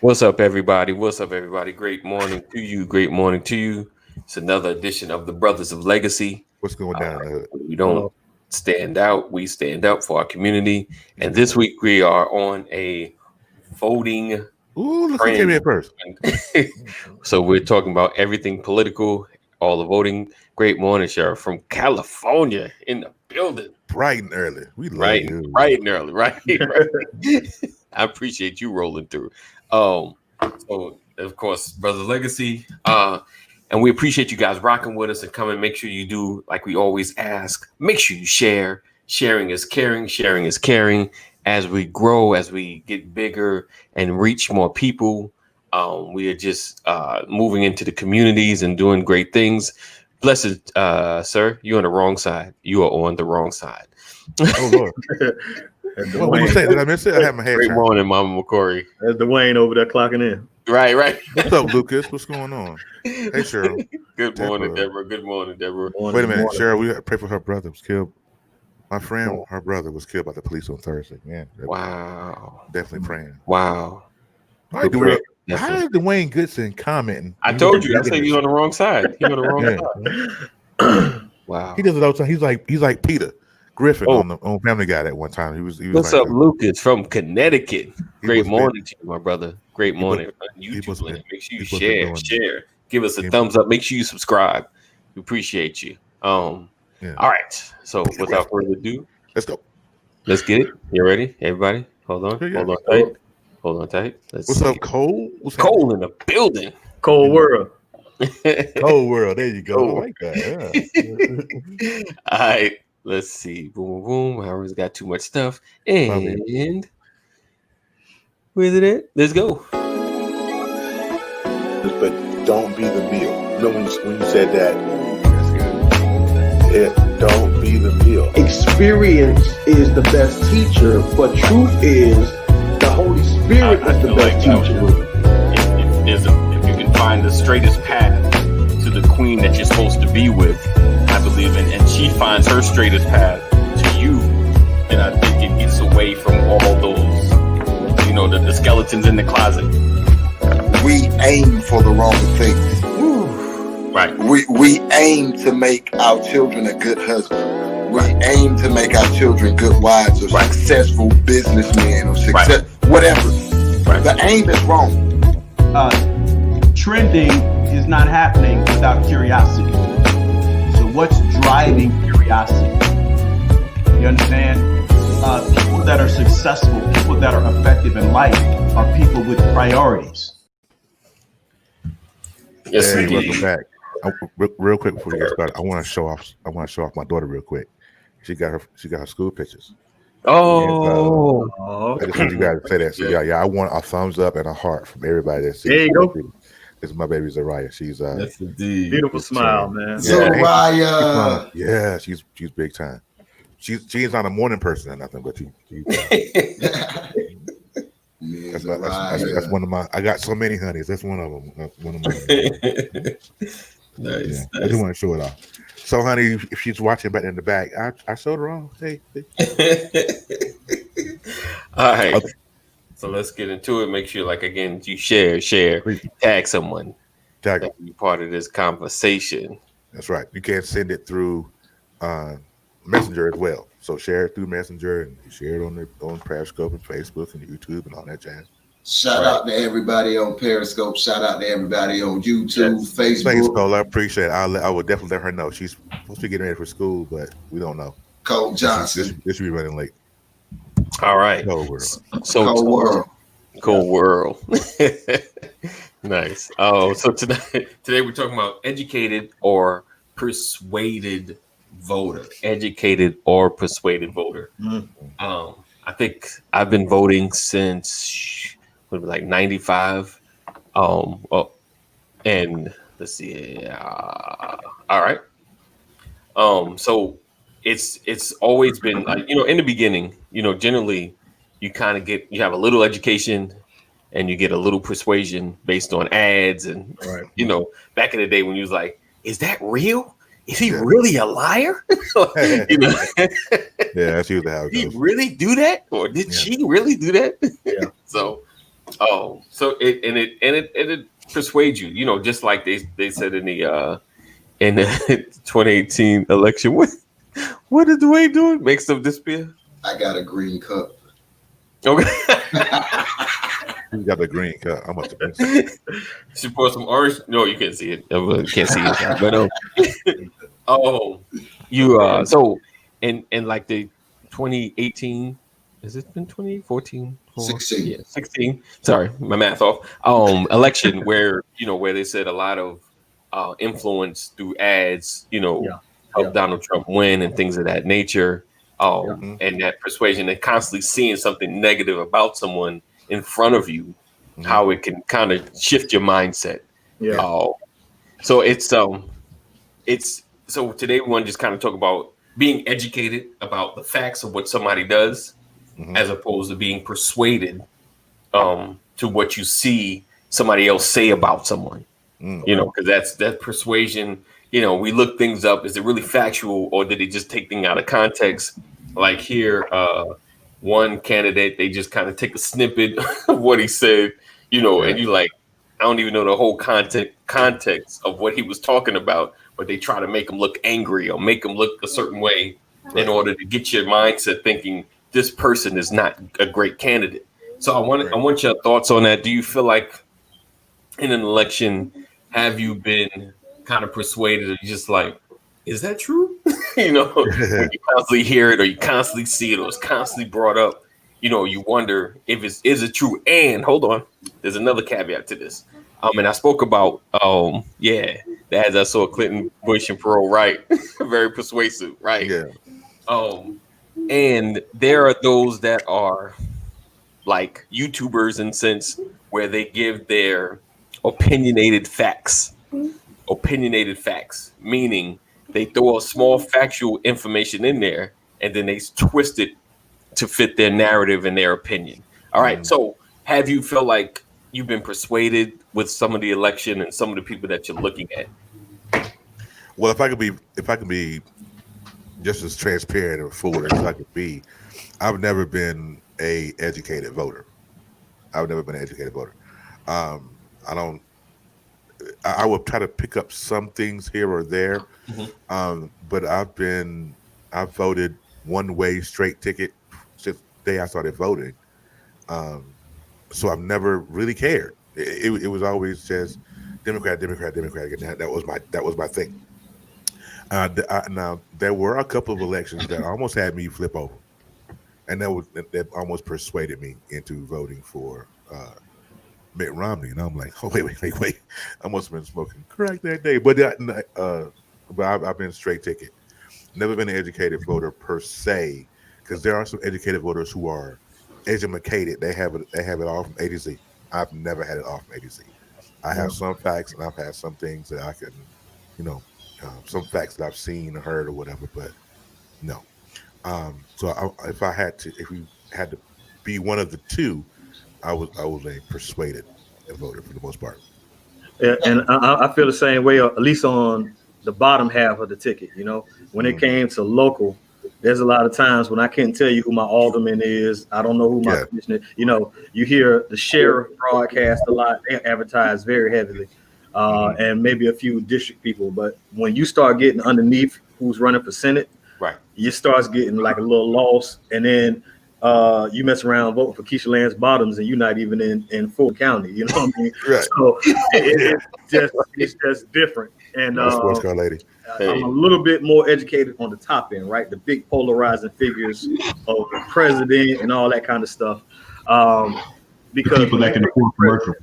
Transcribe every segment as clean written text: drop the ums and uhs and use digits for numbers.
What's up, everybody? What's up, everybody? Great morning to you. Great morning to you. It's another edition of the Brothers of Legacy. What's going down in the hood? We don't stand out. We stand up for our community. And this week we are on a voting Ooh, look who came in first. So we're talking about everything political, all the voting. Great morning, Sheriff, from California in the building. Bright and early. We love you. Bright and early, right? I appreciate you rolling through. So of course, Brother Legacy. And we appreciate you guys rocking with us and coming. Make sure you do like we always ask. Make sure you share. Sharing is caring. Sharing is caring. As we grow, as we get bigger and reach more people, we are just moving into the communities and doing great things. Blessed, sir, you're on the wrong side. You are on the wrong side. Oh, Lord. What did you say? Did I miss it? I have my head. Great morning, Mama McCory. That's Dwayne over there clocking in. Right. What's up, Lucas? What's going on? Hey, Cheryl. Good morning, Deborah. Good morning, Deborah. Wait a minute, Cheryl. We pray for her brother was killed. My friend, her brother was killed by the police on Thursday. Man, wow. Definitely praying. Wow. How is Dwayne Goodson commenting? I told you. I said you're on the wrong side. You're on the wrong side. Wow. He does it all the time. He's like Peter Griffin on Family Guy at one time. He was What's like, up, Lucas from Connecticut? Great morning to you, my brother. Great morning. YouTube link. Make sure you share. Give us a thumbs up. Make sure you subscribe. We appreciate you. All right. So without further ado, let's go. Let's get it. You ready? Everybody? Hold on. Hold on tight. Hold on tight. What's up, Cole? Cole in the building. Cold world. Cold world. There you go. I like that. Yeah. All right. Let's see. Boom, boom. Howard's got too much stuff. And where's it at? Let's go. But don't be the meal. You know when you said that? Don't be the meal. Experience is the best teacher, but truth is the Holy Spirit is the best teacher. If you can find the straightest path to the queen that you're supposed to be with, I believe in, and she finds her straightest path to you, then I think it gets away from all those, the skeletons in the closet. We aim for the wrong things. Right. We aim to make our children a good husband. We aim to make our children good wives or successful businessmen or whatever. Right. The aim is wrong. Trending is not happening without curiosity. So what's driving curiosity? You understand? People that are successful, people that are effective in life are people with priorities. Yes, hey, welcome back. Real quick before we get started, I want to show off my daughter real quick. She got her school pictures. Oh, I just want you guys to say that. So yeah, I want a thumbs up and a heart from everybody that sees. There you go. This is my baby Zariah. She's that's indeed beautiful smile, man. Zariah. Yeah, she's big time. She's not a morning person or nothing, but she's that's one of my. I got so many honeys. That's one of them. One of my. Nice. I just want to show it off. So, honey, if she's watching back in the back, I showed her on. Hey. All right. Okay. So let's get into it. Make sure, you share, tag someone. Tag that be part of this conversation. That's right. You can send it through Messenger as well. So share it through Messenger and share it on Periscope and Facebook and YouTube and all that jazz. Shout out to everybody on Periscope. Shout out to everybody on YouTube, Facebook. Thanks, Cole. I appreciate it. I would definitely let her know. She's supposed to be getting ready for school, but we don't know. Cole Johnson. This should be running late. All right. Cold world. Cold world. Nice. Oh, so today we're talking about educated or persuaded voter. Educated or persuaded voter. I think I've been voting since 95. And let's see. All right. So it's always been in the beginning, generally you have a little education and you get a little persuasion based on ads and back in the day when you was like, is that real? Is he really a liar? Yeah, that's usually how it goes. Did he really do that? Or did she really do that? Yeah. So Oh, so it persuades you, you know, just like they said in the 2018 election. What is Dwayne doing? Makes them disappear. I got a green cup. Okay. You got the green cup. I must have been. She poured some orange. No, you can't see it. You can't see it. But you so in like the 2018. Has it been 2014? 16. Yeah, 16. Sorry, my math off. Election where where they said a lot of influence through ads, helped Donald Trump win and things of that nature. And that persuasion and constantly seeing something negative about someone in front of you, how it can kind of shift your mindset. So it's so today we want to just kind of talk about being educated about the facts of what somebody does, as opposed to being persuaded to what you see somebody else say about someone. Because that's persuasion. We look things up. Is it really factual, or did they just take things out of context? Like here, one candidate, they just kind of take a snippet of what he said, and you like, I don't even know the whole context of what he was talking about, but they try to make him look angry or make him look a certain way in order to get your mindset thinking this person is not a great candidate. So I want your thoughts on that. Do you feel like in an election, have you been kind of persuaded, or just like, is that true? When you constantly hear it, or you constantly see it, or it's constantly brought up, you wonder if is it true. And hold on, there's another caveat to this. And I spoke about, as I saw Clinton, Bush, and Perot, right? Very persuasive, right? Yeah. And there are those that are like YouTubers in sense where they give their opinionated facts, meaning they throw a small factual information in there and then they twist it to fit their narrative and their opinion. All right. So have you felt like you've been persuaded with some of the election and some of the people that you're looking at? Well, if I could be just as transparent and forward as I could be, I've never been a educated voter. I would try to pick up some things here or there, but I've voted one way straight ticket since the day I started voting. So I've never really cared. It was always just Democrat. And that was my thing. Now there were a couple of elections that almost had me flip over, and that almost persuaded me into voting for Mitt Romney. And I'm like, oh wait, I must have been smoking crack that day. But I've been straight ticket. Never been an educated voter per se, because there are some educated voters who are educated. They have it all from A to Z. I've never had it all from A to Z. I have some facts, and I've had some things that I can, some facts that I've seen or heard or whatever, but no. So if we had to be one of the two, I was a persuaded voter for the most part. And I feel the same way, at least on the bottom half of the ticket. When it came to local, there's a lot of times when I can't tell you who my alderman is. I don't know who my commissioner. You hear the sheriff broadcast a lot. They advertise very heavily, and maybe a few district people. But when you start getting underneath who's running for Senate, right, you start getting like a little lost, and then you mess around voting for Keisha Lance Bottoms, and you're not even in Fulton County. You know what I mean? Right. So it's just different. And sports car lady. I'm a little bit more educated on the top end, right? The big polarizing figures of the president and all that kind of stuff. Because people that can afford commercials.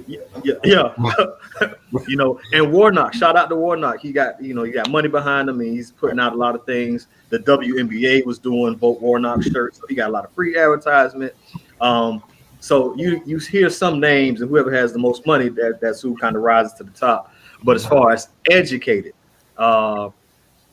Yeah. And Warnock, shout out to Warnock. He got money behind him, and he's putting out a lot of things. The WNBA was doing Vote Warnock shirts, so he got a lot of free advertisement. So you hear some names, and whoever has the most money, that's who kind of rises to the top. But as far as educated,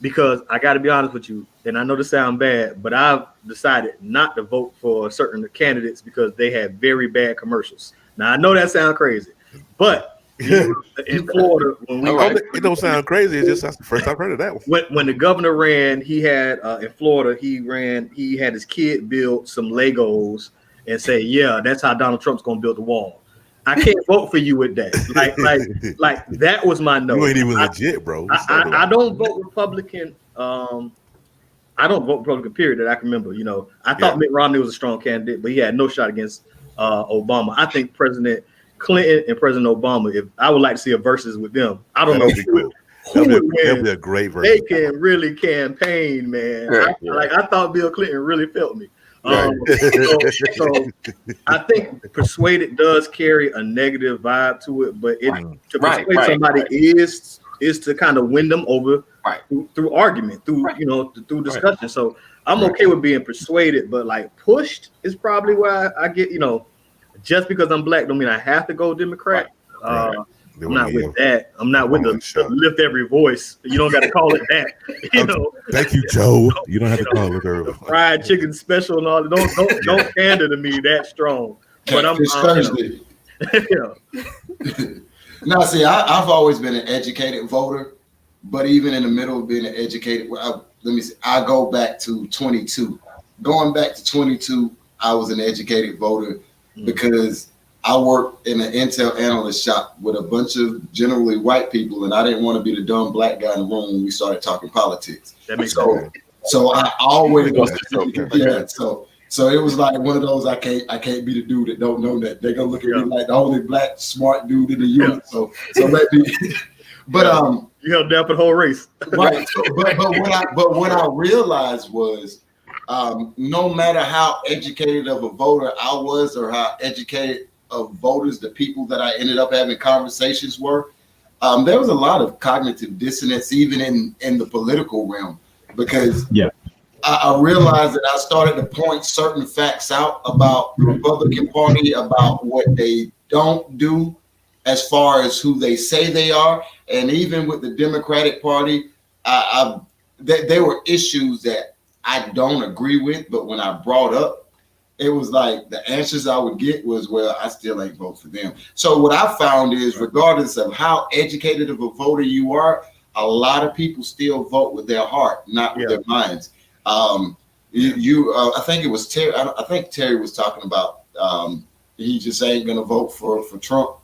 because I got to be honest with you, and I know this sounds bad, but I've decided not to vote for certain candidates because they had very bad commercials. Now I know that sounds crazy, but in Florida, when it don't sound crazy. It's just that's the first I've heard of that one. When the governor ran, he had in Florida, he had his kid build some Legos, and say, yeah, that's how Donald Trump's gonna build the wall. I can't vote for you with that. Like that was my no. You ain't even legit, bro. I don't vote Republican. I don't vote Republican, period, that I can remember. You know, I thought Mitt Romney was a strong candidate, but he had no shot against Obama. I think President Clinton and President Obama, if I would like to see a versus with them. I don't know who would win. That'd be a great versus. They can really campaign, man. I thought Bill Clinton really felt me. So I think Persuaded does carry a negative vibe to it, but to persuade somebody is to kind of win them over through argument, through discussion. So I'm okay with being persuaded, but like pushed is probably why I get, just because I'm black don't mean I have to go Democrat. I'm not with that. I'm not with the lift every voice. You don't got to call it that. Thank you, Joe. You don't have to call it her. Fried chicken special and all. Don't pander to me that strong. But I'm Thursday. No, see, I've always been an educated voter, but even in the middle of being an educated, let me see. I go back to 22. Going back to 22, I was an educated voter because I worked in an Intel analyst shop with a bunch of generally white people, and I didn't want to be the dumb black guy in the room when we started talking politics. That makes sense. So I always So it was like one of those I can't be the dude that don't know that. They're gonna look at me like the only black smart dude in the unit. So let me. But you held down for the whole race, right? But what I realized was, no matter how educated of a voter I was, or how educated of voters the people that I ended up having conversations were, there was a lot of cognitive dissonance even in the political realm, because I realized that I started to point certain facts out about the Republican Party, about what they don't do as far as who they say they are. And even with the Democratic Party, there were issues that I don't agree with, but when I brought up, it was like the answers I would get was, well, I still ain't vote for them. So what I found is, regardless of how educated of a voter you are, a lot of people still vote with their heart, not with their minds. I think it was Terry. I think Terry was talking about he just ain't gonna vote for Trump.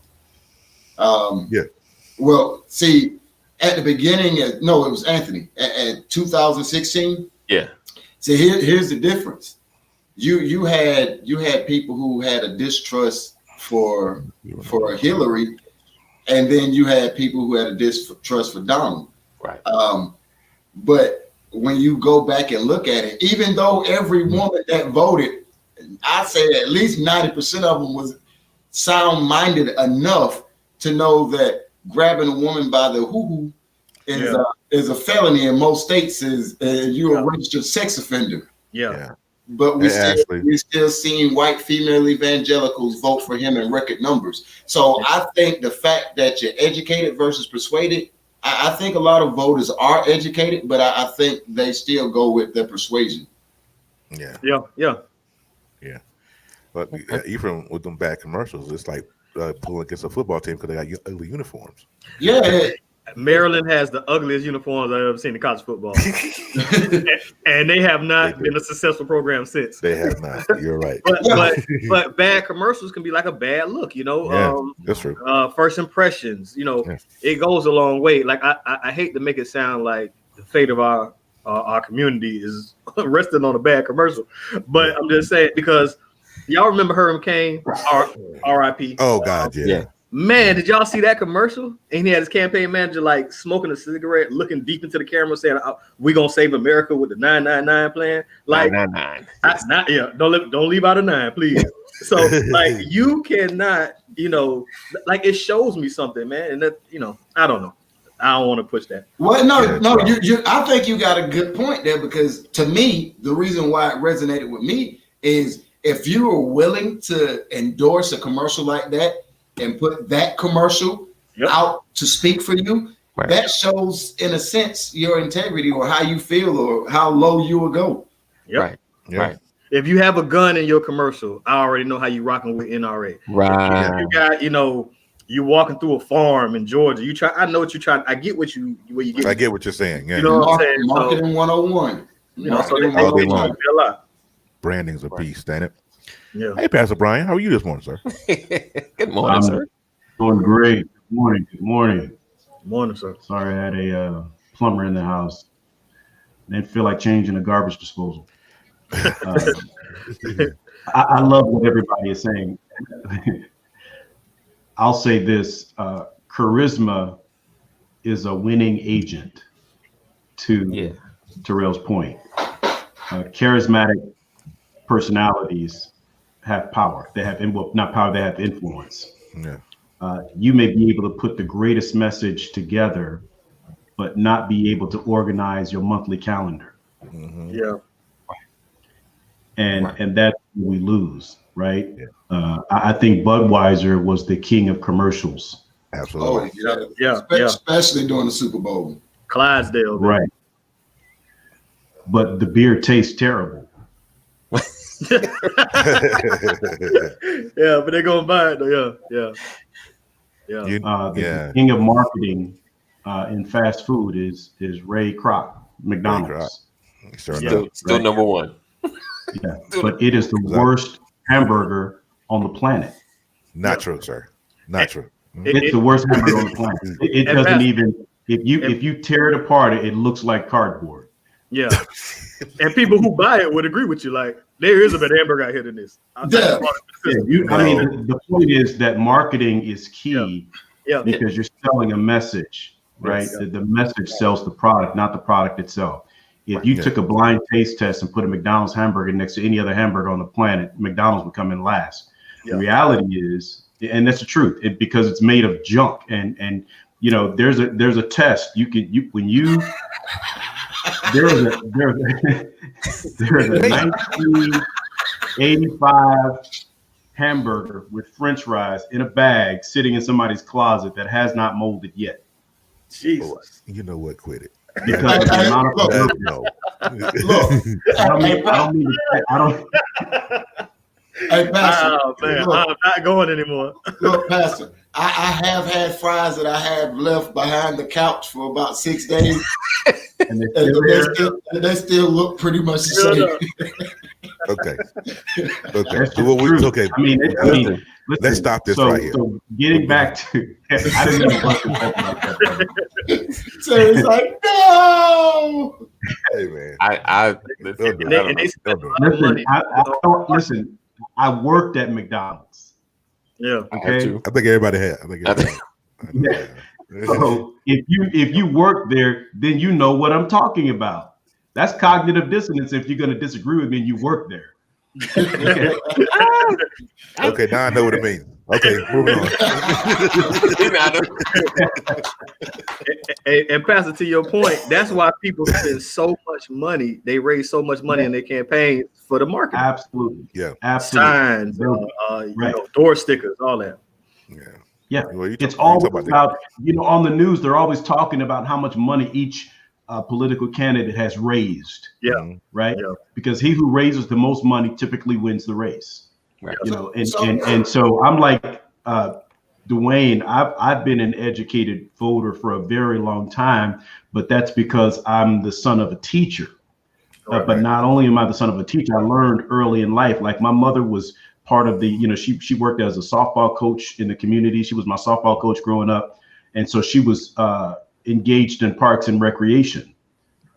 Well, see, at the beginning, it was Anthony at 2016. Yeah. See, here's the difference. You had people who had a distrust for Hillary, and then you had people who had a distrust for Donald. Right. But when you go back and look at it, even though every woman that voted, I say at least 90% of them was sound-minded enough to know that grabbing a woman by the hoo-hoo is a felony in most states. You're a registered sex offender. But we still seeing white female evangelicals vote for him in record numbers. So I think the fact that you're educated versus persuaded, I think a lot of voters are educated, but I think they still go with their persuasion. Yeah. But even with them bad commercials, it's like pulling against a football team because they got ugly uniforms. Yeah. Maryland has the ugliest uniforms I've ever seen in college football. And they have not been a successful program since. They have not. You're right. But bad commercials can be like a bad look, that's true. First impressions, it goes a long way. Like I hate to make it sound like the fate of our community is resting on a bad commercial, but I'm just saying, because y'all remember Herman Cain, R.I.P. Oh God, yeah. Man, did y'all see that commercial? And he had his campaign manager like smoking a cigarette, looking deep into the camera, saying, "We gonna save America with the 999 plan." Like 999. Don't leave out a 9, please. So like you cannot, like it shows me something, man. And that, I don't know. I don't want to push that. Well, I think you got a good point there, because to me, the reason why it resonated with me is if you were willing to endorse a commercial like that and put that commercial out to speak for you, that shows, in a sense, your integrity or how you feel or how low you will go. Right. If you have a gun in your commercial, I already know how you rocking with NRA. Right. If you got, you walking through a farm in Georgia. I know what you're trying. I get what you get. I get what you're saying. Yeah. You know what I'm saying? Marketing 101. So they a lot. Branding's a beast, ain't it? Yeah. Hey, Pastor Brian, how are you this morning, sir? Good morning, sir. Doing great. Good morning. Good morning. Good morning, sir. Sorry, I had a plumber in the house. Didn't feel like changing the garbage disposal. I love what everybody is saying. I'll say this: charisma is a winning agent. To Terrell's point, charismatic personalities have power. They have not power. They have influence. Yeah. You may be able to put the greatest message together, but not be able to organize your monthly calendar. Mm-hmm. Yeah. And that's what we lose, right? Yeah. I think Budweiser was the king of commercials. Absolutely. Oh, yeah. Especially during the Super Bowl. Clydesdale. Man. Right. But the beer tastes terrible. Yeah, but they're gonna buy it though. Yeah. The king of marketing in fast food is Ray Kroc, McDonald's. Still number one. Yeah, but it is the worst hamburger on the planet. Not true, sir. Not true. It's the worst hamburger on the planet. It doesn't even. If you tear it apart, it looks like cardboard. Yeah, and people who buy it would agree with you. Like, there is a better hamburger out here than this. The point is that marketing is key because you're selling a message, right? Yes. The message sells the product, not the product itself. If you took a blind taste test and put a McDonald's hamburger next to any other hamburger on the planet, McDonald's would come in last. The reality is, and that's the truth, because it's made of junk. And you know, there's a test there's a 1985 hamburger with French fries in a bag sitting in somebody's closet that has not molded yet. Jesus. You know what? Quit it. Because of the amount of no. I don't. Hey, Pastor. Oh, man, I'm not going anymore. Look, Pastor, I have had fries that I have left behind the couch for about 6 days. And they still look pretty much the same. Okay. Okay. I mean, let's stop this right here. So getting back to, I didn't even want to talk about that. So it's like, no. Hey man, listen. I worked at McDonald's. Yeah. Okay. I think everybody had. So if you work there, then you know what I'm talking about. That's cognitive dissonance. If you're going to disagree with me, and you work there. Okay, now I know what it means. Okay, moving on. And Pastor, to your point, that's why people spend so much money. They raise so much money in their campaign for the marketing. Absolutely. Yeah. Absolutely. Signs, you know, door stickers, all that. Yeah. Well, it's always about, on the news, they're always talking about how much money each political candidate has raised. Yeah. Right. Yeah. Because he who raises the most money typically wins the race. Right. And so I'm like Dwayne. I've been an educated voter for a very long time, but that's because I'm the son of a teacher. But not only am I the son of a teacher, I learned early in life. Like my mother was part of the, she worked as a softball coach in the community. She was my softball coach growing up, and so she was engaged in parks and recreation.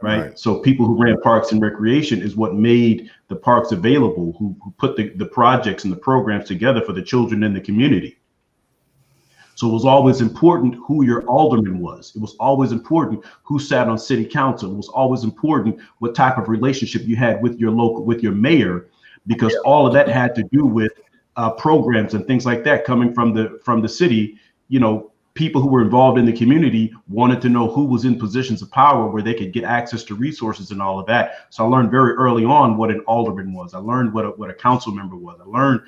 Right. So people who ran parks and recreation is what made the parks available, who put the projects and the programs together for the children in the community. So it was always important who your alderman was. It was always important who sat on city council. It was always important what type of relationship you had with your mayor, because all of that had to do with programs and things like that coming from the city. People who were involved in the community wanted to know who was in positions of power where they could get access to resources and all of that. So I learned very early on what an alderman was. I learned what a council member was. I learned,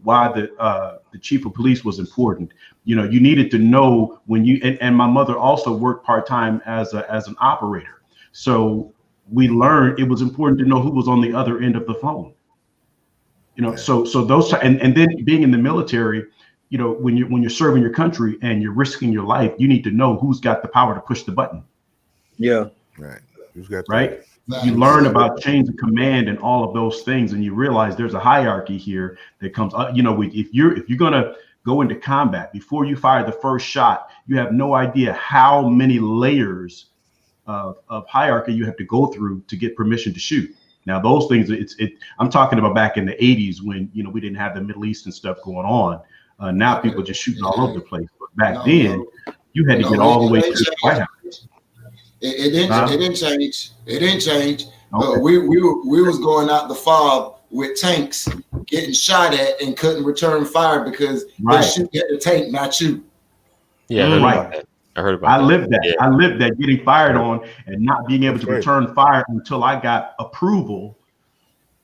why the chief of police was important. You needed to know when and my mother also worked part-time as an operator. So we learned it was important to know who was on the other end of the phone. So those, and then being in the military, when you're serving your country and you're risking your life, you need to know who's got the power to push the button. Yeah. Right. Who's got right? You learn about chains of command and all of those things, and you realize there's a hierarchy here that comes up. If you're gonna go into combat, before you fire the first shot, you have no idea how many layers of hierarchy you have to go through to get permission to shoot. Now, those things, I'm talking about back in the 80s when we didn't have the Middle Eastern stuff going on. Now people just shooting all over the place. But back then, you had to get all the way to the White House. It didn't change. It didn't change. Okay. We was going out the fob with tanks, getting shot at, and couldn't return fire because they shoot at the tank, not you. Yeah, I heard about that. I lived that. Yeah. I lived that, getting fired on and not being able to return fire until I got approval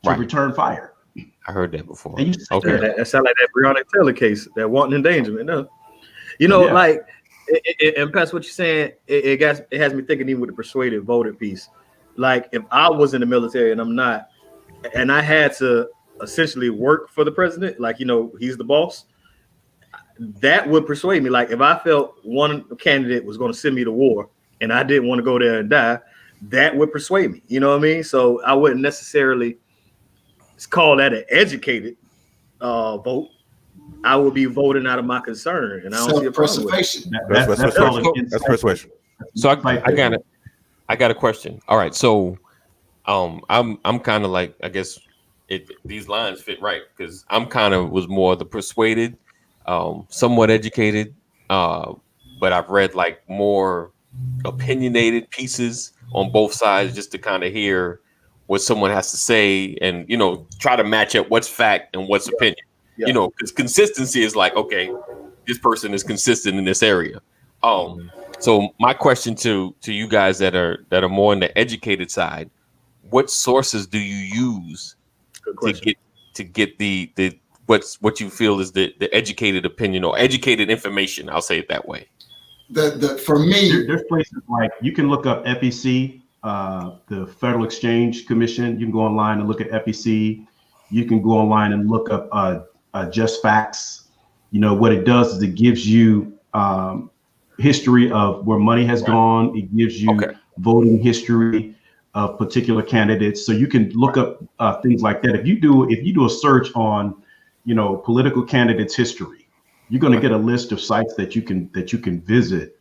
to return fire. I heard that before. Okay, that sounds like that Breonna Taylor case, that wanton endangerment. No, like. And past what you're saying, it has me thinking even with the persuaded voter piece. Like if I was in the military and I'm not, and I had to essentially work for the president, like he's the boss, that would persuade me. Like if I felt one candidate was going to send me to war and I didn't want to go there and die, that would persuade me. You know what I mean? So I wouldn't necessarily call that an educated vote. I will be voting out of my concern, and I don't see a problem with it. That's persuasion. So I got a question. All right, so I'm kind of like, I guess these lines fit right because I'm kind of was more the persuaded, somewhat educated, but I've read like more opinionated pieces on both sides just to kind of hear what someone has to say and try to match up what's fact and what's opinion. Because consistency is like, okay, this person is consistent in this area. So my question to you guys that are more on the educated side, what sources do you use to get the what you feel is the educated opinion or educated information? I'll say it that way. For me, there's places like you can look up FEC, the Federal Exchange Commission. You can go online and look at FEC. You can go online and look up Just Facts. What it does is it gives you history of where money has gone. It gives you voting history of particular candidates. So you can look up things like that. If you do a search on, political candidates history, you're going to get a list of sites that you can visit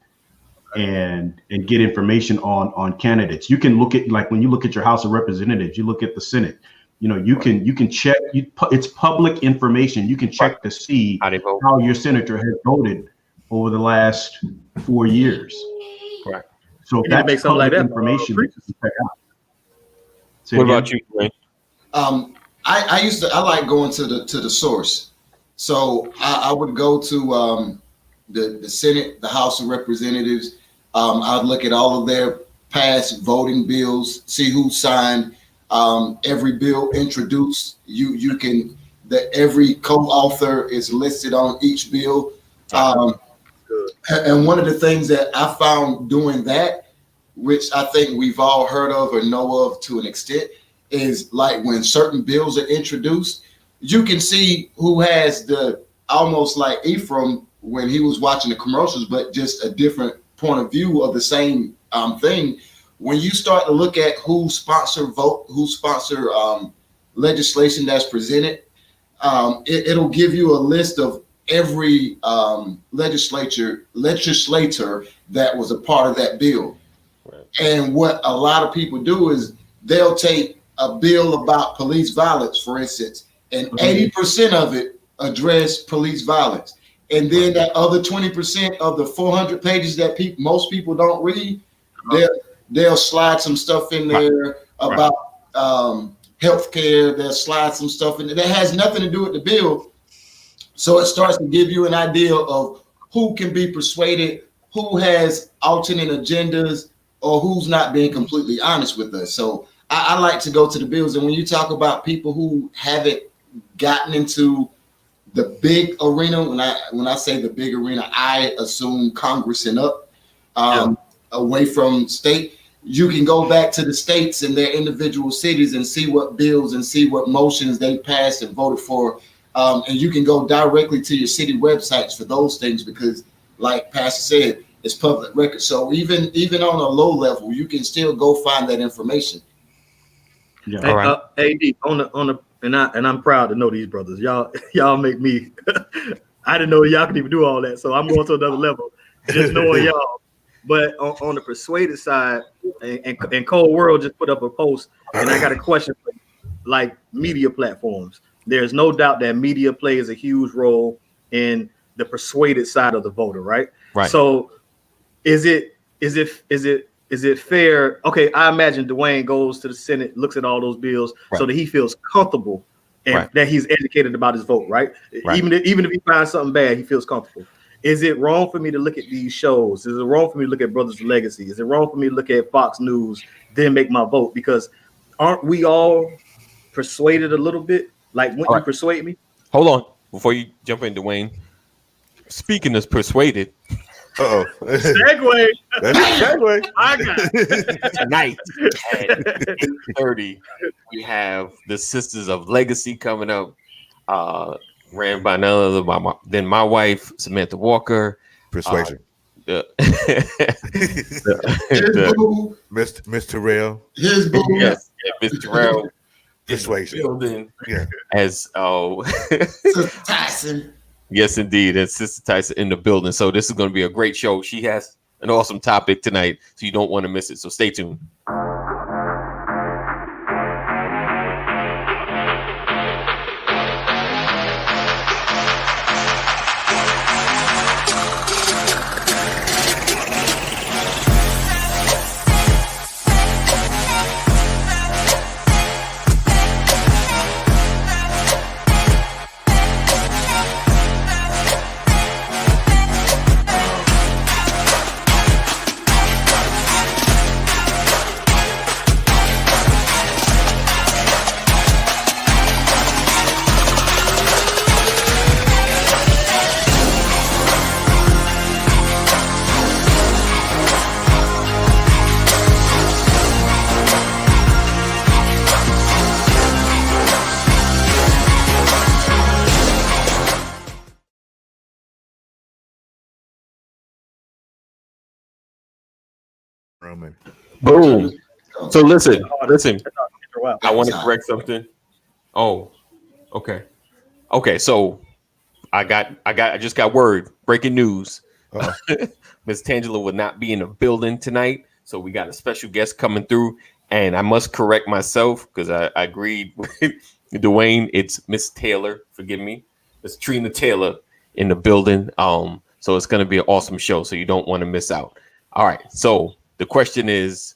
and get information on candidates. You can look at, like when you look at your House of Representatives, you look at the Senate. You can check. It's public information. You can check to see how your senator has voted over the last 4 years. Correct. So that makes something like that information. What about you, Dwayne? I like going to the source. So I would go to the Senate, the House of Representatives. I'd look at all of their past voting bills, see who signed every bill introduced. You can every co-author is listed on each bill. And one of the things that I found doing that, which I think we've all heard of or know of to an extent, is like when certain bills are introduced, you can see who has the, almost like Ephraim when he was watching the commercials, but just a different point of view of the same thing. When you start to look at who sponsor legislation that's presented, it'll give you a list of every legislator that was a part of that bill. Right. And what a lot of people do is they'll take a bill about police violence, for instance, and 80% of it address police violence. And then that other 20% of the 400 pages that most people don't read, they'll slide some stuff in there about healthcare. They'll slide some stuff in there that has nothing to do with the bill. So it starts to give you an idea of who can be persuaded, who has alternate agendas, or who's not being completely honest with us. So I like to go to the bills. And when you talk about people who haven't gotten into the big arena, when I say the big arena, I assume Congress and up, away from state. You can go back to the states and their individual cities and see what bills and see what motions they passed and voted for. And you can go directly to your city websites for those things because, like Pastor said, it's public record. So even on a low level, you can still go find that information. Yeah. Hey, All right. AD on the and I'm proud to know these brothers. Y'all make me. I didn't know y'all could even do all that, so I'm going to another level just knowing y'all. But on the Persuaded side, and Cold World just put up a post, and I got a question for you. Like media platforms, there's no doubt that media plays a huge role in the persuaded side of the voter, right? Right. So is it fair? Okay, I imagine Dwayne goes to the Senate, looks at all those bills, so that he feels comfortable and that he's educated about his vote, right? Even if he finds something bad, he feels comfortable. Is it wrong for me to look at these shows? Is it wrong for me to look at Brothers Legacy? Is it wrong for me to look at Fox News, then make my vote? Because aren't we all persuaded a little bit? Like, wouldn't you persuade me? Hold on before you jump in, Dwayne. Speaking as persuaded. Segue. That's a segue. I got it. Tonight at 8:30, we have the Sisters of Legacy coming up. Ran by none other than my wife, Samantha Walker. Persuasion. Mr. Terrell. His boo. Yes, Mr. Terrell. Persuasion. Building. Yeah. As Sister Tyson. Yes, indeed. And Sister Tyson in the building. So this is going to be a great show. She has an awesome topic tonight, so you don't want to miss it. So stay tuned. Roman. Boom. So listen. I want to correct something. Oh, okay. Okay, so I just got word. Breaking news. Miss Tangela will not be in the building tonight. So we got a special guest coming through. And I must correct myself because I agreed with Dwayne. It's Miss Taylor. Forgive me. It's Trina Taylor in the building. So it's going to be an awesome show. So you don't want to miss out. All right. So the question is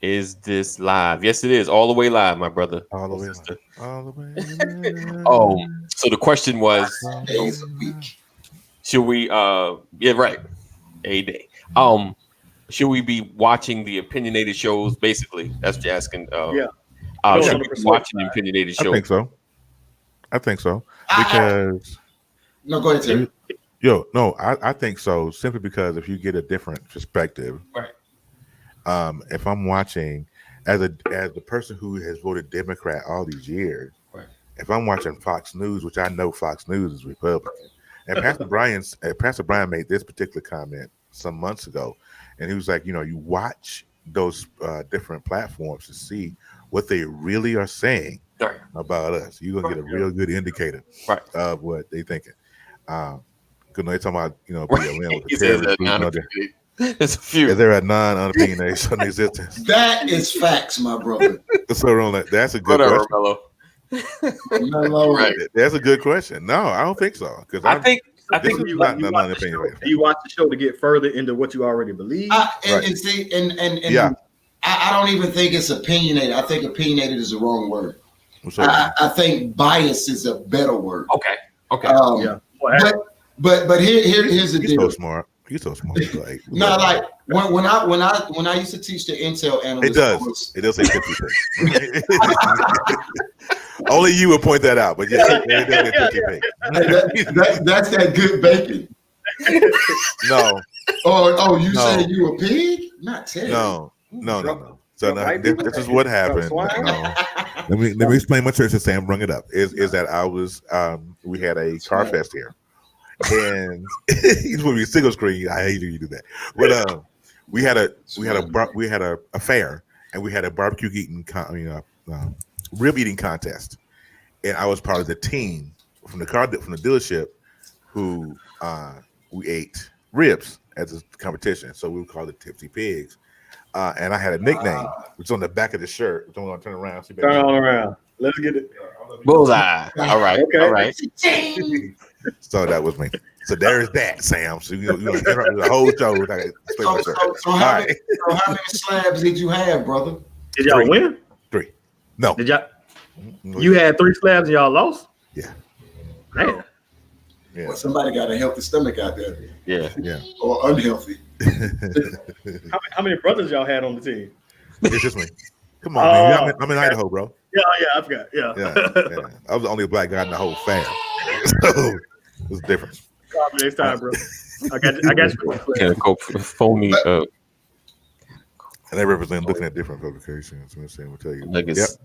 this live? Yes, it is. All the way live, my brother. All the way live. All the way live. So the question was, Days a week. should we yeah, right. A day. Should we be watching the opinionated shows? Basically, that's what you're asking. Should we be watching the opinionated shows? I think so. Because no, go ahead, Terry. I think so. Simply because if you get a different perspective, right? If I'm watching as the person who has voted Democrat all these years, right? If I'm watching Fox News, which I know Fox News is Republican, and Pastor Brian made this particular comment some months ago, and he was like, you watch those different platforms to see what they really are saying about us. You're gonna get a real good indicator of what they thinking. Because they're talking about BLM with the terrorist. It's a few. Is there a non-unopinionated on existence? That is facts, my brother. So that's a good question. Right. That's a good question. No, I don't think so. Because I think you watch the show to get further into what you already believe. Yeah. I don't even think it's opinionated. I think opinionated is the wrong word. I think bias is a better word. Okay. Yeah. But here's the deal. So smart. He's so smart. Like, no, like when I used to teach the Intel analysts, it does say 50 Only you would point that out, but yeah, that's that good bacon. No. You said you a pig? Not Terry. No. So this is what happened. No. Let me explain my church. Sam bring it up. Is that I was we had a car fest here. And he's going to be a single screen. I hate you do that. But we had a fair, and we had a barbecue eating rib eating contest, and I was part of the team from the dealership who we ate ribs as a competition. So we would call it Tipsy Pigs. And I had a nickname, which is on the back of the shirt. Which I'm going to turn around. Turn all around. Let's get it. Bullseye. All right. Okay. All right. So that was me. So there's that, Sam. So you know the whole show. So how many slabs did you have, brother? Did y'all win? 3. No. Did y'all? You had 3 slabs and y'all lost? Yeah. Man. Yeah. Well, somebody got a healthy stomach out there. Yeah. Yeah. Or unhealthy. How many brothers y'all had on the team? It's just me. Come on, man. I'm in Idaho, bro. Yeah, I forgot. Yeah. I was the only black guy in the whole fam. So it was different. Probably next time, bro. I got you. Can go phony. And they represent looking at different publications. I'm saying, we'll tell you. Is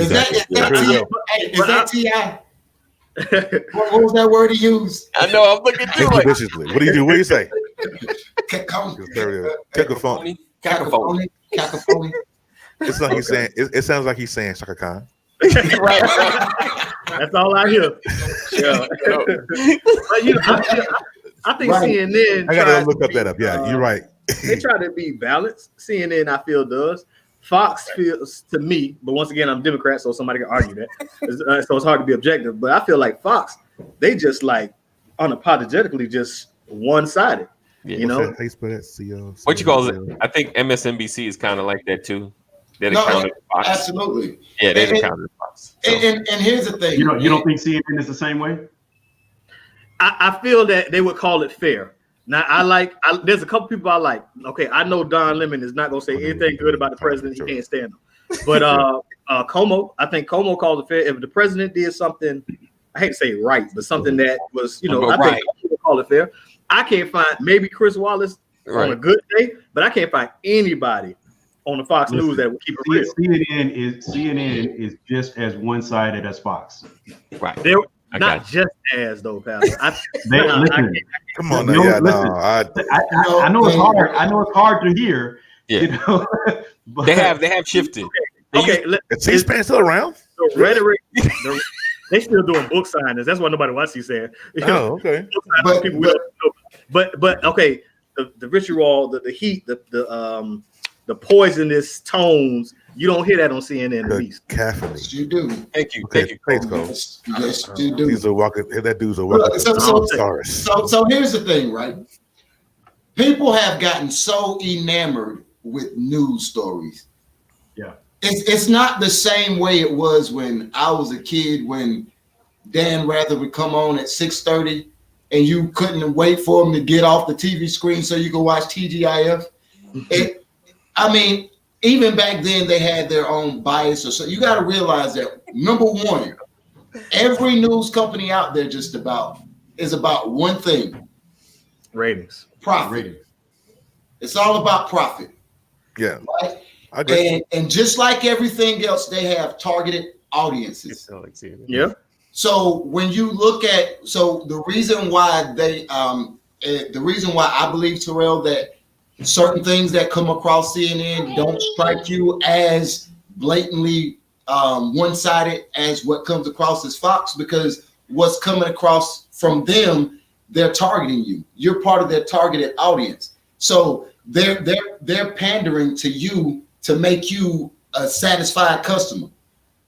that T.I.? What was that word he used? I know. I'm looking through it. Viciously. What do you do? What do you say? Cacophony. It's like he's saying. It sounds like he's saying Shaka Khan. Right. That's all I hear. Yeah. But I think CNN. I gotta look that up. Yeah, you're right. They try to be balanced. CNN, I feel, does. Fox feels to me, but once again, I'm Democrat, so somebody can argue that. So it's hard to be objective. But I feel like Fox, they just like unapologetically just one-sided. Yeah. You know, what you call it? I think MSNBC is kind of like that too. They're the counter to Fox. Absolutely. Yeah, they're the counter to Fox. So. And here's the thing. You don't think CNN is the same way? I feel that they would call it fair. Now, there's a couple people I like. Okay, I know Don Lemon is not going to say anything good about the president. He can't stand him. But Como, I think Como calls it fair. If the president did something, I hate to say right, but something that was, I think he would call it fair. I can't find maybe Chris Wallace on a good day, but I can't find anybody on the Fox News that will keep it real. CNN is just as one-sided as Fox. Right. They're not just as though, Pastor. Come on, now, I know it's hard. I know it's hard to hear. Yeah. But they have shifted. Okay. Is C-SPAN still around? The rhetoric. They still doing book signings. That's what nobody wants to say. Oh, okay. But okay, the ritual, the heat, the poisonous tones, you don't hear that on CNN at least. Caffeine. Yes, you do. Thank you. Thanks, Cole. Yes, you do. That dude's a walking. So here's the thing, right? People have gotten so enamored with news stories. Yeah. It's not the same way it was when I was a kid, when Dan Rather would come on at 6:30 and you couldn't wait for him to get off the TV screen so you could watch TGIF. Even back then they had their own bias. So you got to realize that, number one, every news company out there is about one thing. Ratings. Profit. Ratings. It's all about profit. Yeah. Right? I agree. And just like everything else, they have targeted audiences. Yeah. So when you look at, the reason why I believe, Terrell, that certain things that come across CNN don't strike you as blatantly one-sided as what comes across as Fox, because what's coming across from them, they're targeting you. You're part of their targeted audience. So they're pandering to you to make you a satisfied customer.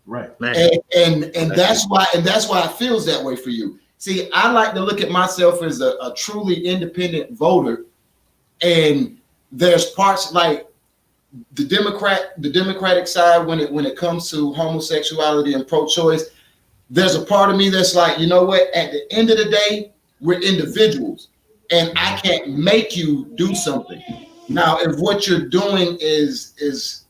Right. And that's why it feels that way for you. See, I like to look at myself as a truly independent voter, and there's parts like the Democratic side when it comes to homosexuality and pro-choice. There's a part of me that's like, you know what? At the end of the day, we're individuals, and I can't make you do something. Now, if what you're doing is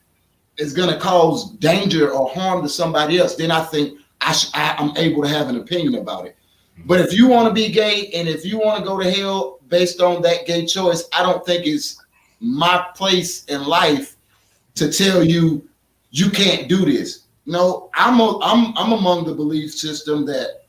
going to cause danger or harm to somebody else, then I think I'm able to have an opinion about it. But if you want to be gay and if you want to go to hell based on that gay choice, I don't think it's my place in life to tell you you can't do this. No, I'm among the belief system that,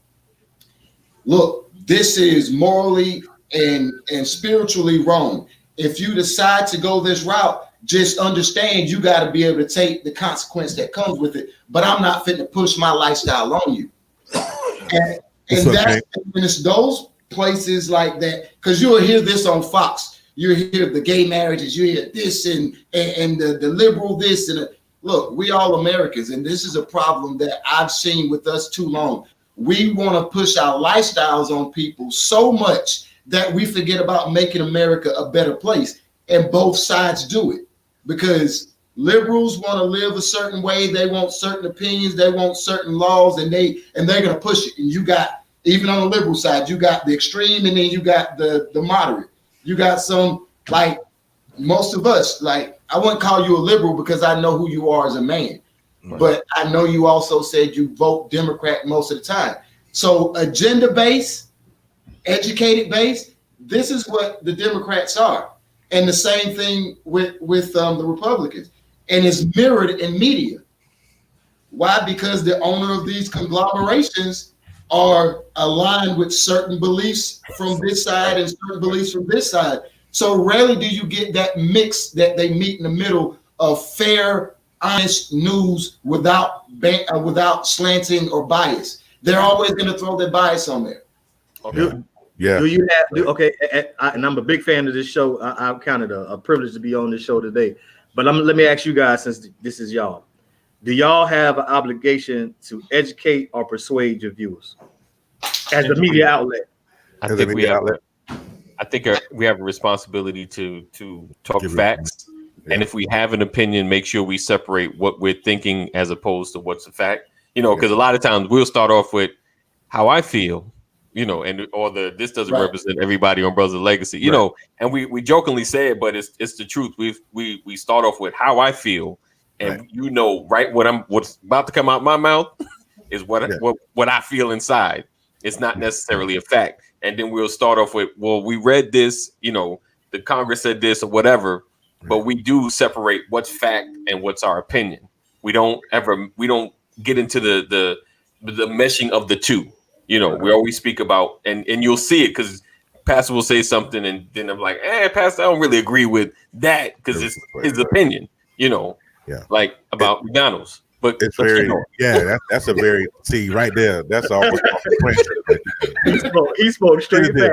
look, this is morally and spiritually wrong. If you decide to go this route, just understand you got to be able to take the consequence that comes with it. But I'm not fit to push my lifestyle on you. And it's those places like that, because you'll hear this on Fox. You hear the gay marriages, you hear this and the liberal this and look, we all Americans, and this is a problem that I've seen with us too long. We want to push our lifestyles on people so much that we forget about making America a better place. And both sides do it, because liberals want to live a certain way. They want certain opinions. They want certain laws, and they're going to push it. And you got, even on the liberal side, you got the extreme, and then you got the moderate. You got some, like most of us, like I wouldn't call you a liberal because I know who you are as a man. Right. But I know you also said you vote Democrat most of the time. So agenda-based, educated-based, this is what the Democrats are. And the same thing with the Republicans. And it's mirrored in media. Why? Because the owner of these conglomerations are aligned with certain beliefs from this side and certain beliefs from this side. So rarely do you get that mix that they meet in the middle of fair, honest news without slanting or bias. They're always going to throw their bias on there. Okay. Yeah. Do you have okay? And I'm a big fan of this show. I counted a privilege to be on this show today. But let me ask you guys, since this is y'all, do y'all have an obligation to educate or persuade your viewers as a media outlet? I think we have. I think we have a responsibility to talk facts, and if we have an opinion, make sure we separate what we're thinking as opposed to what's a fact. You know, because a lot of times we'll start off with how I feel, you know, and or this doesn't represent everybody on Brothers of Legacy, you know, and we jokingly say it, but it's the truth. We start off with how I feel, and you know, what's about to come out my mouth is what I feel inside. It's not necessarily a fact. And then we'll start off with, well, we read this, you know, the Congress said this or whatever, but we do separate what's fact and what's our opinion. We don't get into the meshing of the two. You know, we always speak about, and you'll see it because Pastor will say something, and then I'm like, Pastor, I don't really agree with that because it's his opinion, you know, like about McDonald's. But it's very, that's a very, see right there, that's all. He spoke straight back.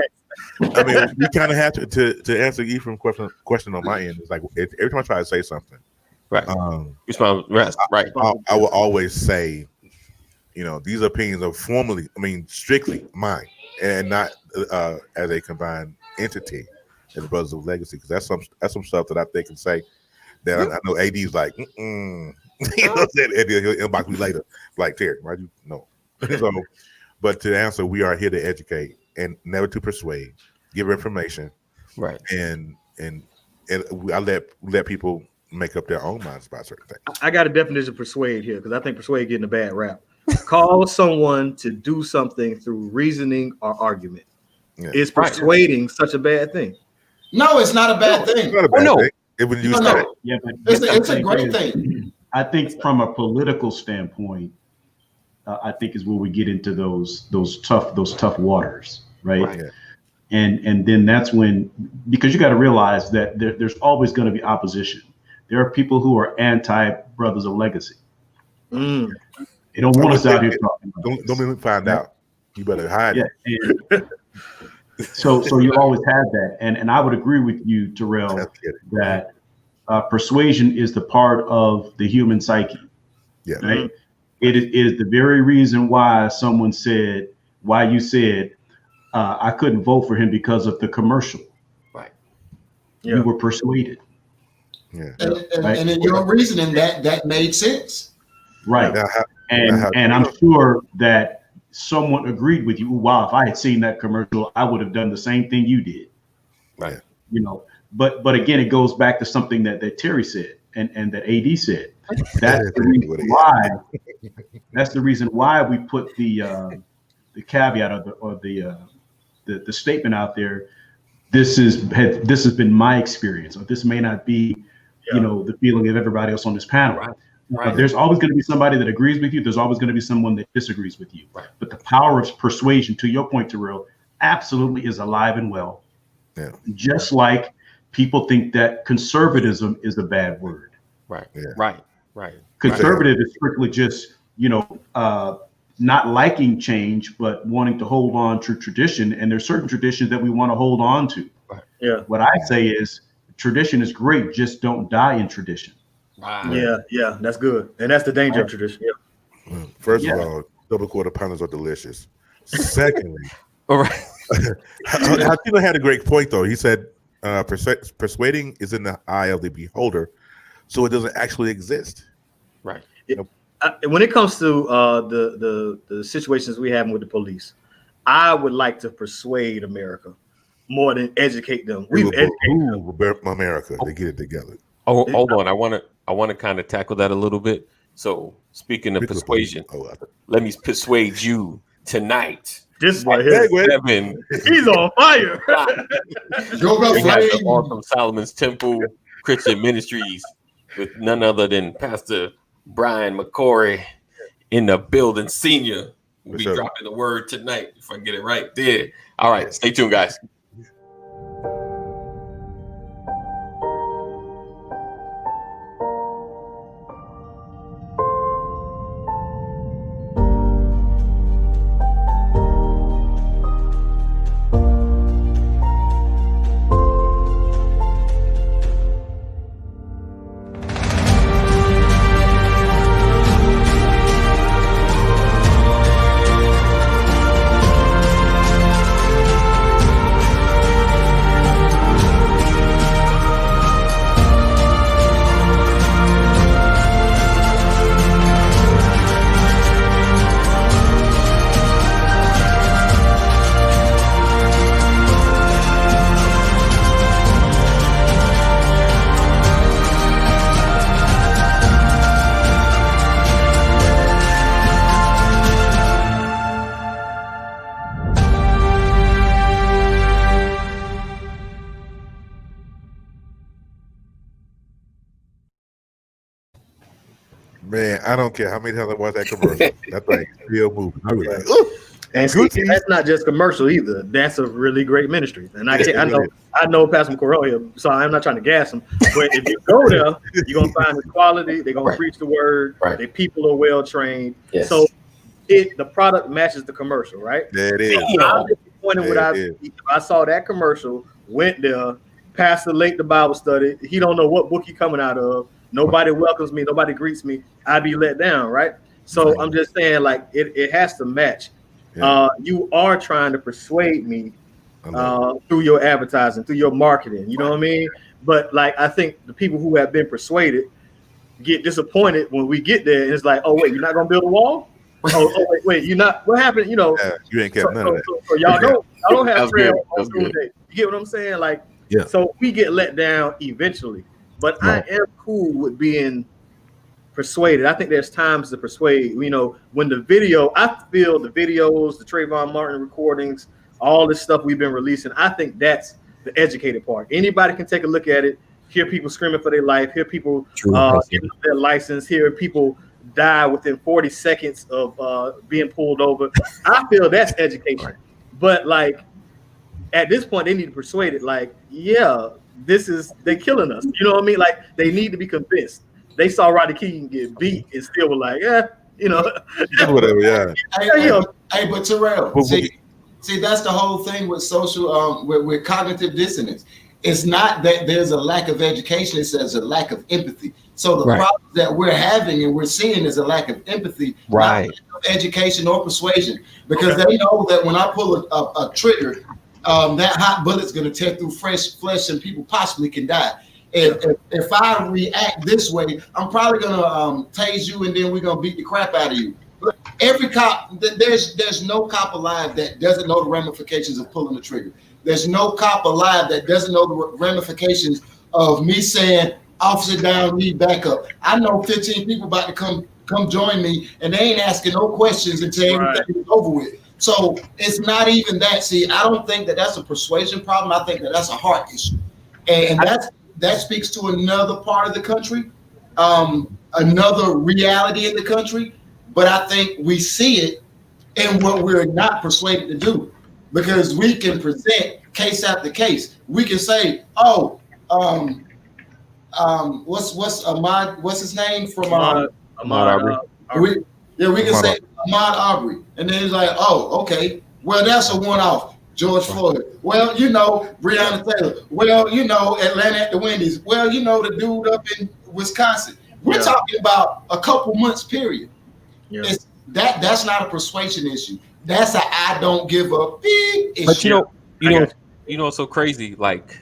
I mean, we kind of have to answer Ephraim's question on my end. It's like every time I try to say something, right? Right. I will always say, you know, these opinions are strictly mine, and not as a combined entity in the Brothers of Legacy. Because that's some stuff that I think and say that I know AD's like, you know, he'll inbox me later, like Terry, why'd you know? So, but to answer, we are here to educate and never to persuade, give information, right? And I let people make up their own minds about certain things. I got a definition of persuade here because I think persuade getting a bad rap. Call someone to do something through reasoning or argument. Yeah. Is persuading such a bad thing? No, it's not a bad thing. It's not a bad thing. Yeah, but it's a great thing. I think from a political standpoint, I think is where we get into those tough waters, right? Yeah. And then that's when, because you got to realize that there's always going to be opposition. There are people who are anti-Brothers of Legacy. They don't want us out here talking about Don't let me find out. You better hide it. So you always have that. And I would agree with you, Terrell, that persuasion is the part of the human psyche. Yeah. Right? It is the very reason why you said I couldn't vote for him because of the commercial. Right. Yeah. You were persuaded. Yeah. And in your reasoning that made sense. Right. And I'm sure that someone agreed with you. Wow, if I had seen that commercial, I would have done the same thing you did. Right. You know, but again, it goes back to something that Terry said and that AD said. That's the reason why. That's the reason why we put the caveat or the statement out there. This has been my experience, or this may not be, you know, the feeling of everybody else on this panel. Right. There's always going to be somebody that agrees with you. There's always going to be someone that disagrees with you. Right. But the power of persuasion, to your point, Terrell, absolutely is alive and well. Yeah. Just like people think that conservatism is a bad word. Right. Yeah. Right. Conservative is strictly just, not liking change, but wanting to hold on to tradition. And there's certain traditions that we want to hold on to. Right. Yeah. What I say is tradition is great, just don't die in tradition. Right. Yeah, that's good. And that's the danger of tradition. Yeah. First of all, double quarter pounders are delicious. Secondly, All right. Hatino had a great point though. He said persuading is in the eye of the beholder, so it doesn't actually exist. Right. When it comes to the situations we have with the police, I would like to persuade America more than educate them. We've educated them. America, they get it together. Oh, hold on. I want to kind of tackle that a little bit. So speaking of persuasion, let me persuade you tonight. This right here, he's on fire. We have the awesome Solomon's Temple Christian Ministries with none other than Pastor Brian McCory in the building. Senior will be dropping the word tonight if I get it right there. All right, stay tuned, guys. Man, I don't care how many times I watch that commercial. That thing still moving. I was like, ooh. And see, that's not just commercial either. That's a really great ministry. And I know Pastor McCoy, so I'm not trying to gas him. But if you go there, you're gonna find the quality. They're gonna preach the word. Right. The people are well trained. Yes. So the product matches the commercial, right? There it is. I'm disappointed if I saw that commercial, went there, pastor late the Bible study. He don't know what book he coming out of. Nobody welcomes me. Nobody greets me. I'd be let down, right? So I'm just saying, like, it has to match. Yeah. You are trying to persuade me through your advertising, through your marketing. You know what I mean? But like, I think the people who have been persuaded get disappointed when we get there, and it's like, oh wait, you're not gonna build a wall? oh wait, you're not. What happened? You know, you ain't kept none of that. So y'all don't have prayer on Tuesday. You get what I'm saying? Like, so we get let down eventually. But I am cool with being persuaded. I think there's times to persuade. You know, when the video, I feel the videos, the Trayvon Martin recordings, all this stuff we've been releasing, I think that's the educated part. Anybody can take a look at it, hear people screaming for their life, hear people giving up their license, hear people die within 40 seconds of being pulled over. I feel that's education. But like, at this point, they need to persuade it. Like, they're killing us. You know what I mean? Like, they need to be convinced. They saw Rodney King get beat and still were like, whatever, Hey, but Terrell, see, that's the whole thing with social, with cognitive dissonance. It's not that there's a lack of education; it's there's a lack of empathy. So the problem that we're having and we're seeing is a lack of empathy, not of education or persuasion, because they know that when I pull a trigger, that hot bullet's going to tear through fresh flesh and people possibly can die. If I react this way, I'm probably going to tase you and then we're going to beat the crap out of you. Look, every cop, there's no cop alive that doesn't know the ramifications of pulling the trigger. There's no cop alive that doesn't know the ramifications of me saying, officer down, need backup. I know 15 people about to come join me and they ain't asking no questions until everything is over with. So it's not even that. See, I don't think that that's a persuasion problem. I think that that's a heart issue. And that speaks to another part of the country, another reality in the country. But I think we see it in what we're not persuaded to do, because we can present case after case. We can say, what's Ahmad? What's his name from? Ahmaud Arbery. We can Ahmaud say Ahmad Arbery, and then he's like, oh, okay, well that's a one-off. George Floyd. Well, you know, Breonna Taylor. Well, you know, Atlanta at the Wendy's. Well, you know, the dude up in Wisconsin. We're talking about a couple months period. Yeah. That's not a persuasion issue. That's a I don't give a big issue. But you know, it's so crazy, like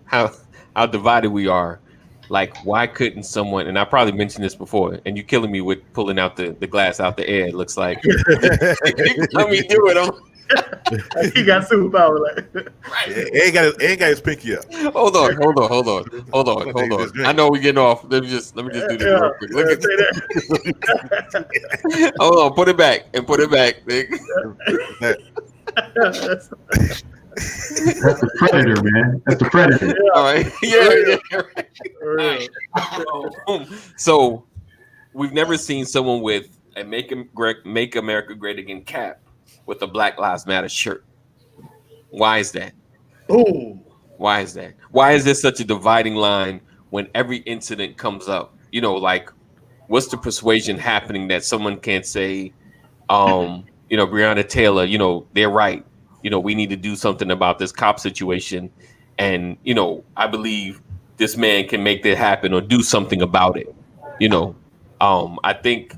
how divided we are. Like, why couldn't someone? And I probably mentioned this before, and you're killing me with pulling out the glass out the air. It looks like let me do it. He got superpower. Like, ain't got his pinky up. Hold on. I know we're getting off. Let me just do this real quick. Look at that. Hold on, put it back. Nigga. That's the predator, man. That's the predator. Yeah. All right. Yeah. Right. So we've never seen someone with a Make America Great Again cap with a Black Lives Matter shirt. Why is that? Ooh. Why is that? Why is there such a dividing line when every incident comes up? You know, like, what's the persuasion happening that someone can't say, you know, Breonna Taylor, you know, they're right. You know, we need to do something about this cop situation. And, you know, I believe this man can make that happen or do something about it. You know, I think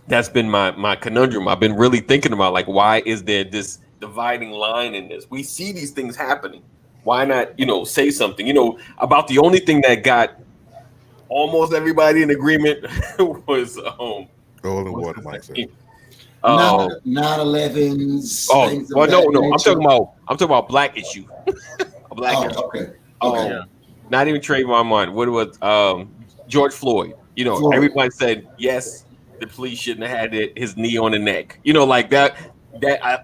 that's been my conundrum. I've been really thinking about, like, why is there this dividing line in this? We see these things happening. Why not, you know, say something? You know, about the only thing that got almost everybody in agreement was Oil and water, Mike said. 9/11s. Oh, well, no. I'm talking about black issue. A black issue. Okay. Not even Trayvon Martin. What was George Floyd? You know, everybody said yes, the police shouldn't have had his knee on the neck. You know, like that.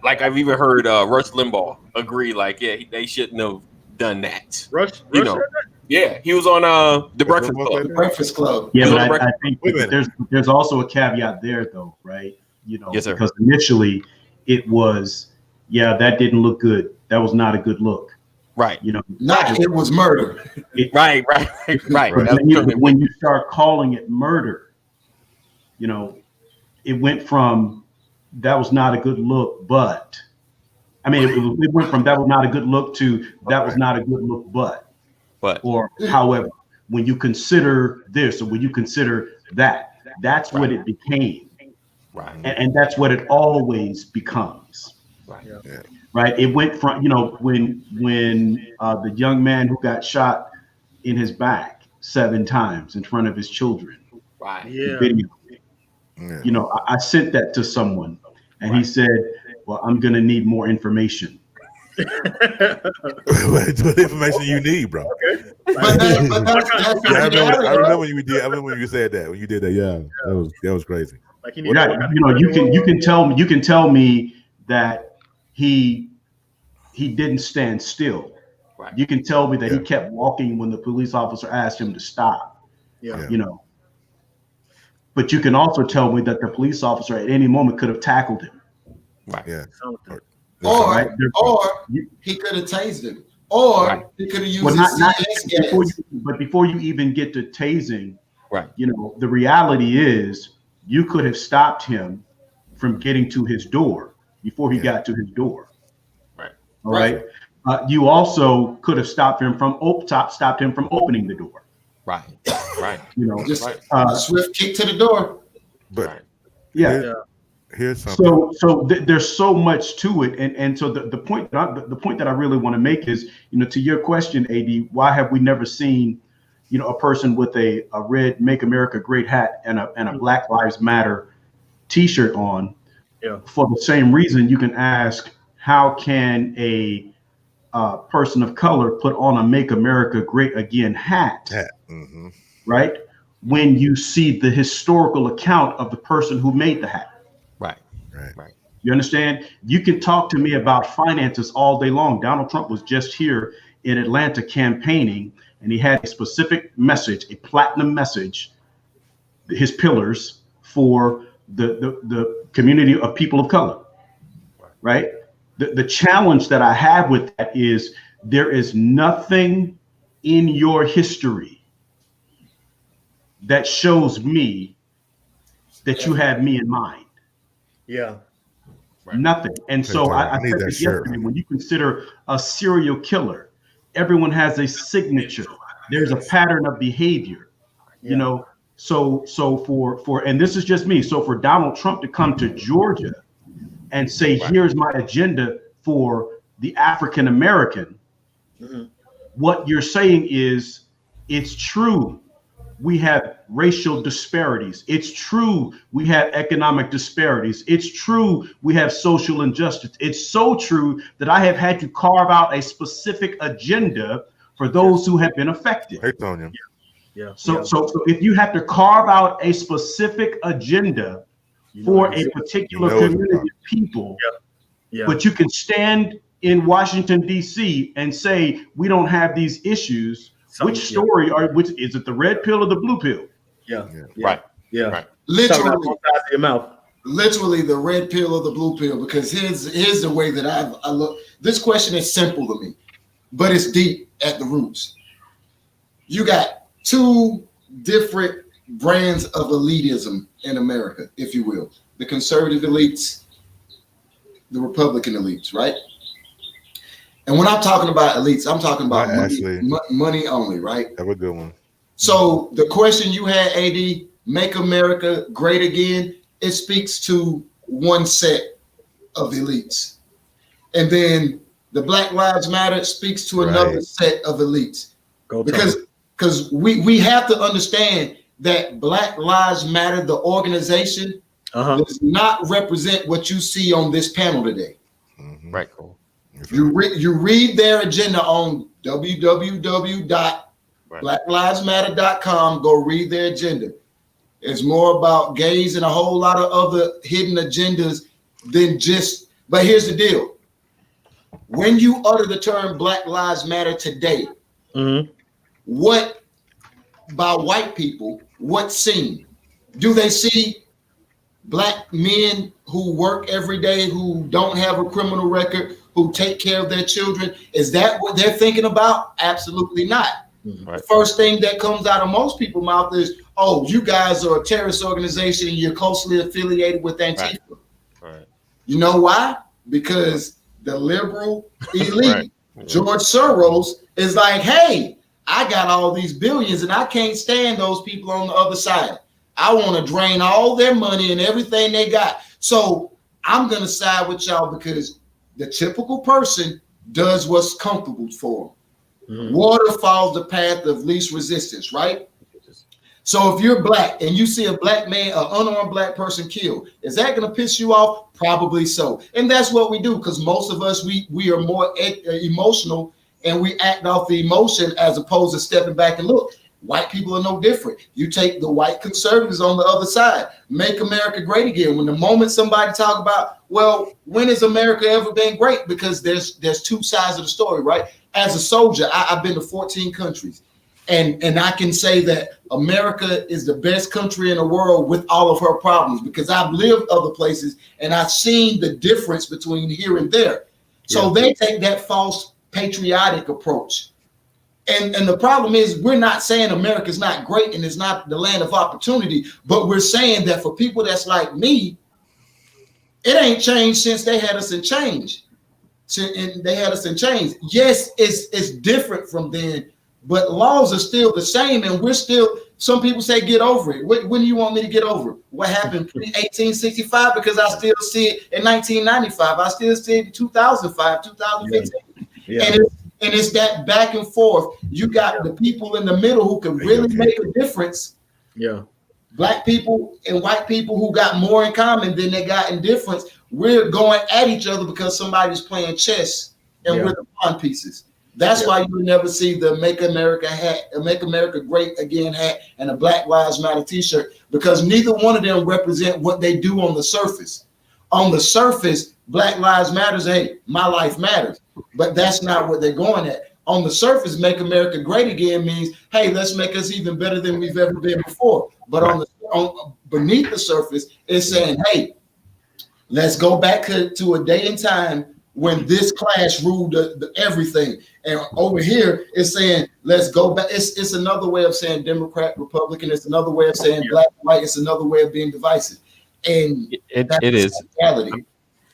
Like I've even heard Rush Limbaugh agree. Like, yeah, they shouldn't have done that. Rush, you know. Yeah, he was on the Breakfast Club. The Breakfast Club. Yeah, but I think there's also a caveat there, though, right? You know, yes, because initially it was, that didn't look good. That was not a good look. Right. You know, it was murder. Right. When you start calling it murder, you know, it went from that was not a good look, but I mean, it went from that was not a good look to that was not a good look, but or however, when you consider this or when you consider that, that's what it became. Right. And that's what it always becomes. Right. Yeah. Right. It went from, you know, when the young man who got shot in his back 7 times in front of his children. Right. Yeah. Video, you know, I sent that to someone and he said, well, I'm going to need more information. What information you need, bro? Okay. I remember when you said that. When you did that, that was crazy. Like, you know, you can tell me that he didn't stand still. Right. You can tell me that he kept walking when the police officer asked him to stop. Yeah. You know. But you can also tell me that the police officer at any moment could have tackled him. Right. Yeah. Or he could have tased him. Or he could have used his CS gas. But before you even get to tasing, right? You know, the reality is you could have stopped him from getting to his door before he got to his door. Right. All right. You also could have stopped him from opening the door. Right. Right. You know, just swift kick to the door. But here's something. So there's so much to it, and so the point that I really want to make is, you know, to your question, AD, why have we never seen, you know, a person with a red "Make America Great" hat and a Black Lives Matter T-shirt on? Yeah. For the same reason, you can ask, how can a person of color put on a "Make America Great Again" hat? Mm-hmm. Right? When you see the historical account of the person who made the hat. Right. You understand? You can talk to me about finances all day long. Donald Trump was just here in Atlanta campaigning, and he had a specific message, a platinum message, his pillars for the community of people of color, right? The challenge that I have with that is there is nothing in your history that shows me that you have me in mind? Yeah. Right. Nothing. And so I need said that this shirt. yesterday, when you consider a serial killer, everyone has a signature. There's a pattern of behavior, you know. So for and this is just me. So for Donald Trump to come to Georgia and say, here's my agenda for the African American, what you're saying is, it's true we have racial disparities. It's true we have economic disparities. It's true we have social injustice. It's so true that I have had to carve out a specific agenda for those who have been affected. Hey, Tonya. So if you have to carve out a specific agenda for a particular community of people, but you can stand in Washington, D.C. and say, we don't have these issues. Which story which is it, the red pill or the blue pill? Right. Literally the red pill or the blue pill, because here's the way that I look. This question is simple to me, but it's deep at the roots. You got two different brands of elitism in America, if you will. The conservative elites, the Republican elites, right? And when I'm talking about elites, I'm talking about money only, right? Have a good one. So the question you had, AD, make America great again, it speaks to one set of elites. And then the Black Lives Matter speaks to another set of elites. Because we have to understand that Black Lives Matter, the organization, does not represent what you see on this panel today. Right, cool. You read their agenda on www.blacklivesmatter.com. Go read their agenda. It's more about gays and a whole lot of other hidden agendas than just. But here's the deal: when you utter the term Black Lives Matter today, what by white people? What's seen? Do they see Black men who work every day, who don't have a criminal record, who take care of their children? Is that what they're thinking about? Absolutely not. The first thing that comes out of most people's mouth is, oh, you guys are a terrorist organization and you're closely affiliated with Antifa. You know why? Because the liberal elite, George Soros, is like, hey, I got all these billions and I can't stand those people on the other side. I want to drain all their money and everything they got. So I'm going to side with y'all because the typical person does what's comfortable for them. Water follows the path of least resistance, right? So if you're Black and you see a Black man, an unarmed Black person killed, is that going to piss you off? Probably so. And that's what we do, because most of us, we are more emotional and we act off the emotion as opposed to stepping back and look. White people are no different. You take the white conservatives on the other side, make America great again. When the moment somebody talk about, well, when has America ever been great? Because there's two sides of the story, right? As a soldier, I've been to 14 countries, and I can say that America is the best country in the world with all of her problems, because I've lived other places and I've seen the difference between here and there. So they take that false patriotic approach. And the problem is, we're not saying America's not great and it's not the land of opportunity, but we're saying that for people that's like me, it ain't changed since they had us in change. Yes, it's different from then, but laws are still the same, and we're still. Some people say get over it. When do you want me to get over it? What happened pre-1865? Because I still see it in 1995. I still see it in 2005, 2015. And it's that back and forth. You got the people in the middle who can really make a difference. Black people and white people who got more in common than they got in difference. We're going at each other because somebody's playing chess and we're the pawn pieces. That's why you never see the Make America hat, Make America Great Again hat, and a Black Lives Matter t-shirt, because neither one of them represent what they do on the surface. On the surface, Black Lives Matters, hey, my life matters. But that's not what they're going at. On the surface, Make America Great Again means, hey, let's make us even better than we've ever been before. But beneath the surface, it's saying, hey, let's go back to a day and time when this class ruled everything. And over here, it's saying, let's go back. It's another way of saying Democrat, Republican. It's another way of saying black, white. It's another way of being divisive. And it is reality.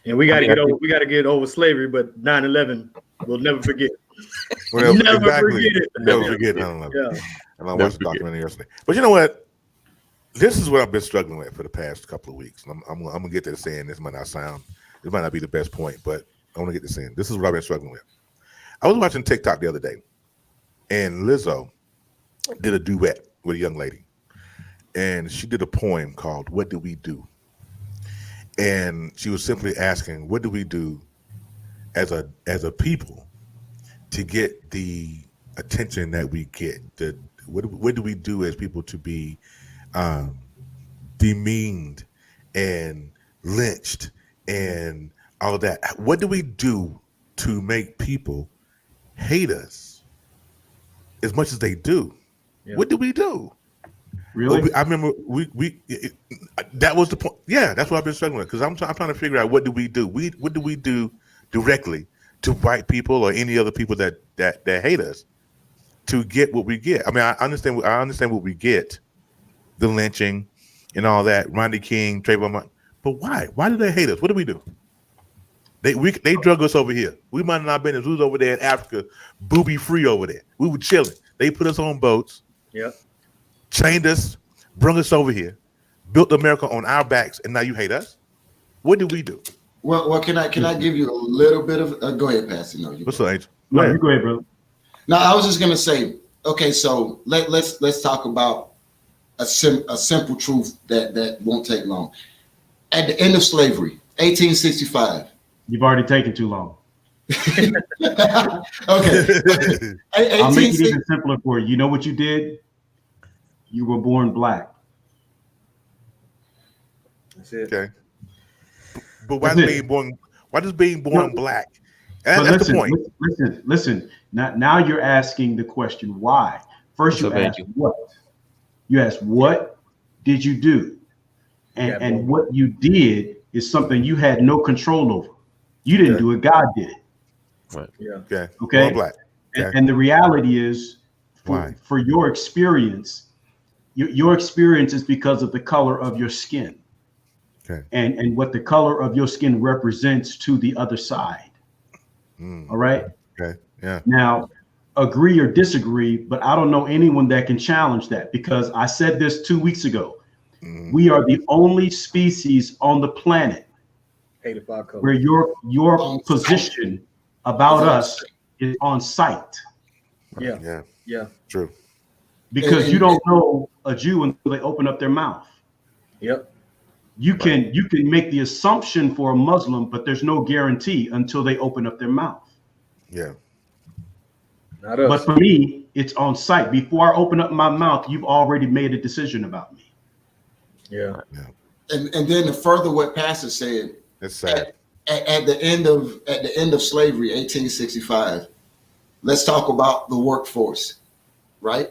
And we got to get over slavery, but 9/11 we'll never forget. Well, never exactly. forget it. Never forget 9/11. Yeah. And I watched the documentary yesterday. But you know what? This is what I've been struggling with for the past couple of weeks. I'm gonna get to saying this might not be the best point, but I want to get to saying this is what I've been struggling with. I was watching TikTok the other day, and Lizzo did a duet with a young lady, and she did a poem called "What Do We Do?" And she was simply asking, "What do we do as a people to get the attention that we get? What do we do as people to be demeaned and lynched and all of that? What do we do to make people hate us as much as they do? Yeah. What do we do?" Really? I remember that was the point. Yeah, that's what I've been struggling with, because I'm trying to figure out what do we do. What do we do directly to white people or any other people that hate us to get what we get? I mean, I understand what we get, the lynching and all that, Rodney King, Trayvon Martin, but why? Why do they hate us? What do we do? They drug us over here. We might not have been. We was over there in Africa, booby free over there. We were chilling. They put us on boats. Yeah. Chained us, brought us over here, built America on our backs, and now you hate us? What do we do? Well, can I give you a little bit of? Go ahead, Pastor. No, what's up, Angel? No, you go ahead, brother. No, I was just gonna say, okay, so let's talk about a simple truth that won't take long. At the end of slavery, 1865. You've already taken too long. Okay. I'll make it even simpler for you. You know what you did? You were born black. That's it. Okay. But why does being born black? That's the point. Listen. Now you're asking the question why. First you ask what. You ask what did you do? And what you did is something you had no control over. You didn't do it, God did it. Right. Yeah. Okay. Okay. Born black. Okay. And the reality is for your experience, your experience is because of the color of your skin. Okay. And what the color of your skin represents to the other side. All right. Okay. Yeah. Now, agree or disagree, but I don't know anyone that can challenge that, because I said this 2 weeks ago. We are the only species on the planet where your position about us is on sight. Yeah. Yeah. Yeah. True. Because you don't know a Jew until they open up their mouth. Yep. You can make the assumption for a Muslim, but there's no guarantee until they open up their mouth. Yeah. Not us. But for me, it's on sight. Before I open up my mouth, you've already made a decision about me. Yeah. And then to further what Pastor said, it's sad. At the end of slavery, 1865. Let's talk about the workforce, right?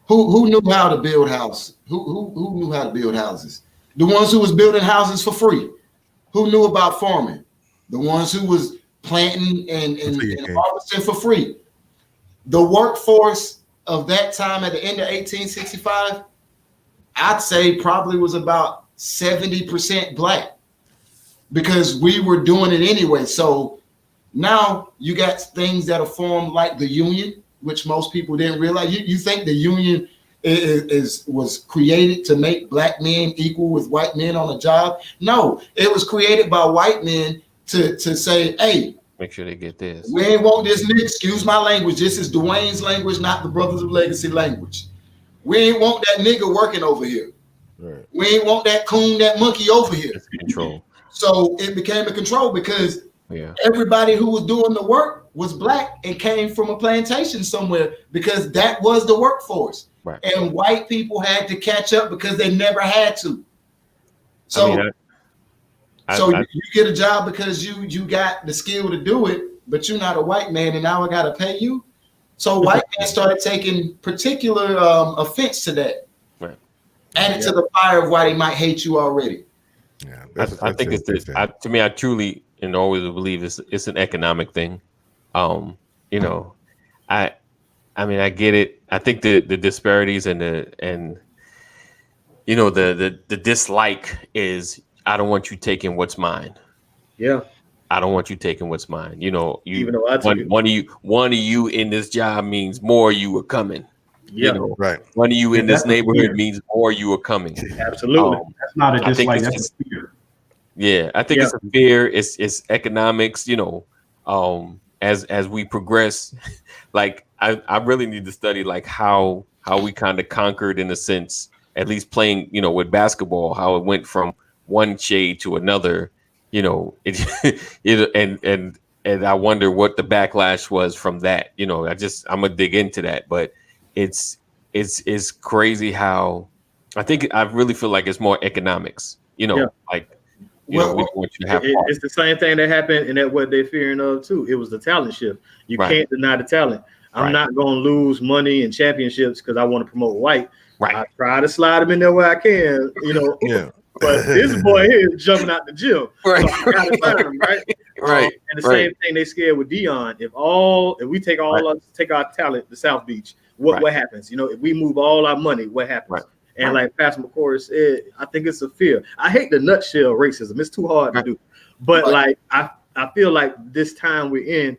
Who knew how to build houses? Who knew how to build houses? The ones who was building houses for free. Who knew about farming? The ones who was planting and harvesting for free. The workforce of that time at the end of 1865, I'd say probably was about 70% black, because we were doing it anyway. So now you got things that are formed like the union, which most people didn't realize. You think the union was created to make black men equal with white men on a job? No, it was created by white men to say, hey, make sure they get this. We ain't want this nigga, excuse my language. This is Dwayne's language, not the Brothers of Legacy language. We ain't want that nigga working over here. Right. We ain't want that coon, that monkey over here. It's control. So it became a control, because everybody who was doing the work was black and came from a plantation somewhere, because that was the workforce. Right. And white people had to catch up because they never had to. So, you get a job because you got the skill to do it, but you're not a white man, and now I got to pay you. So white men started taking particular offense to that. Right. Add it to the fire of why they might hate you already. Yeah, I think it's this. To me, I truly, and always believe it's an economic thing. You know, I mean, I get it. I think the disparities and the dislike is, I don't want you taking what's mine. Yeah. I don't want you taking what's mine. You know, Even though I took it. one of you in this job means more you are coming. Yeah. You know, Right. one of you in this that's neighborhood weird. means more you are coming. Absolutely. That's not a I think dislike. it's That's a fear. Yeah, I think it's a fear. It's economics. You know, as we progress, like I really need to study like how we kind of conquered, in a sense, at least playing, you know, with basketball, how it went from one shade to another. You know, and I wonder what the backlash was from that. You know, I'm gonna dig into that, but it's crazy how I really feel like it's more economics. You know, like. You know, we want you to have it's the same thing that happened, and that what they're fearing of too. It was the talent shift. You can't deny the talent. I'm not going to lose money in championships because I want to promote white. I try to slide them in there where I can, you know. Yeah. But this boy here is jumping out the gym. Right. So I gotta sign him, right? Right. And the same thing they scared with Dion. If we take take our talent to South Beach, what happens? You know, if we move all our money, what happens? Right. And like Pastor McCoy said, I think it's a fear. I hate the nutshell racism. It's too hard to do. But like I feel like this time we're in,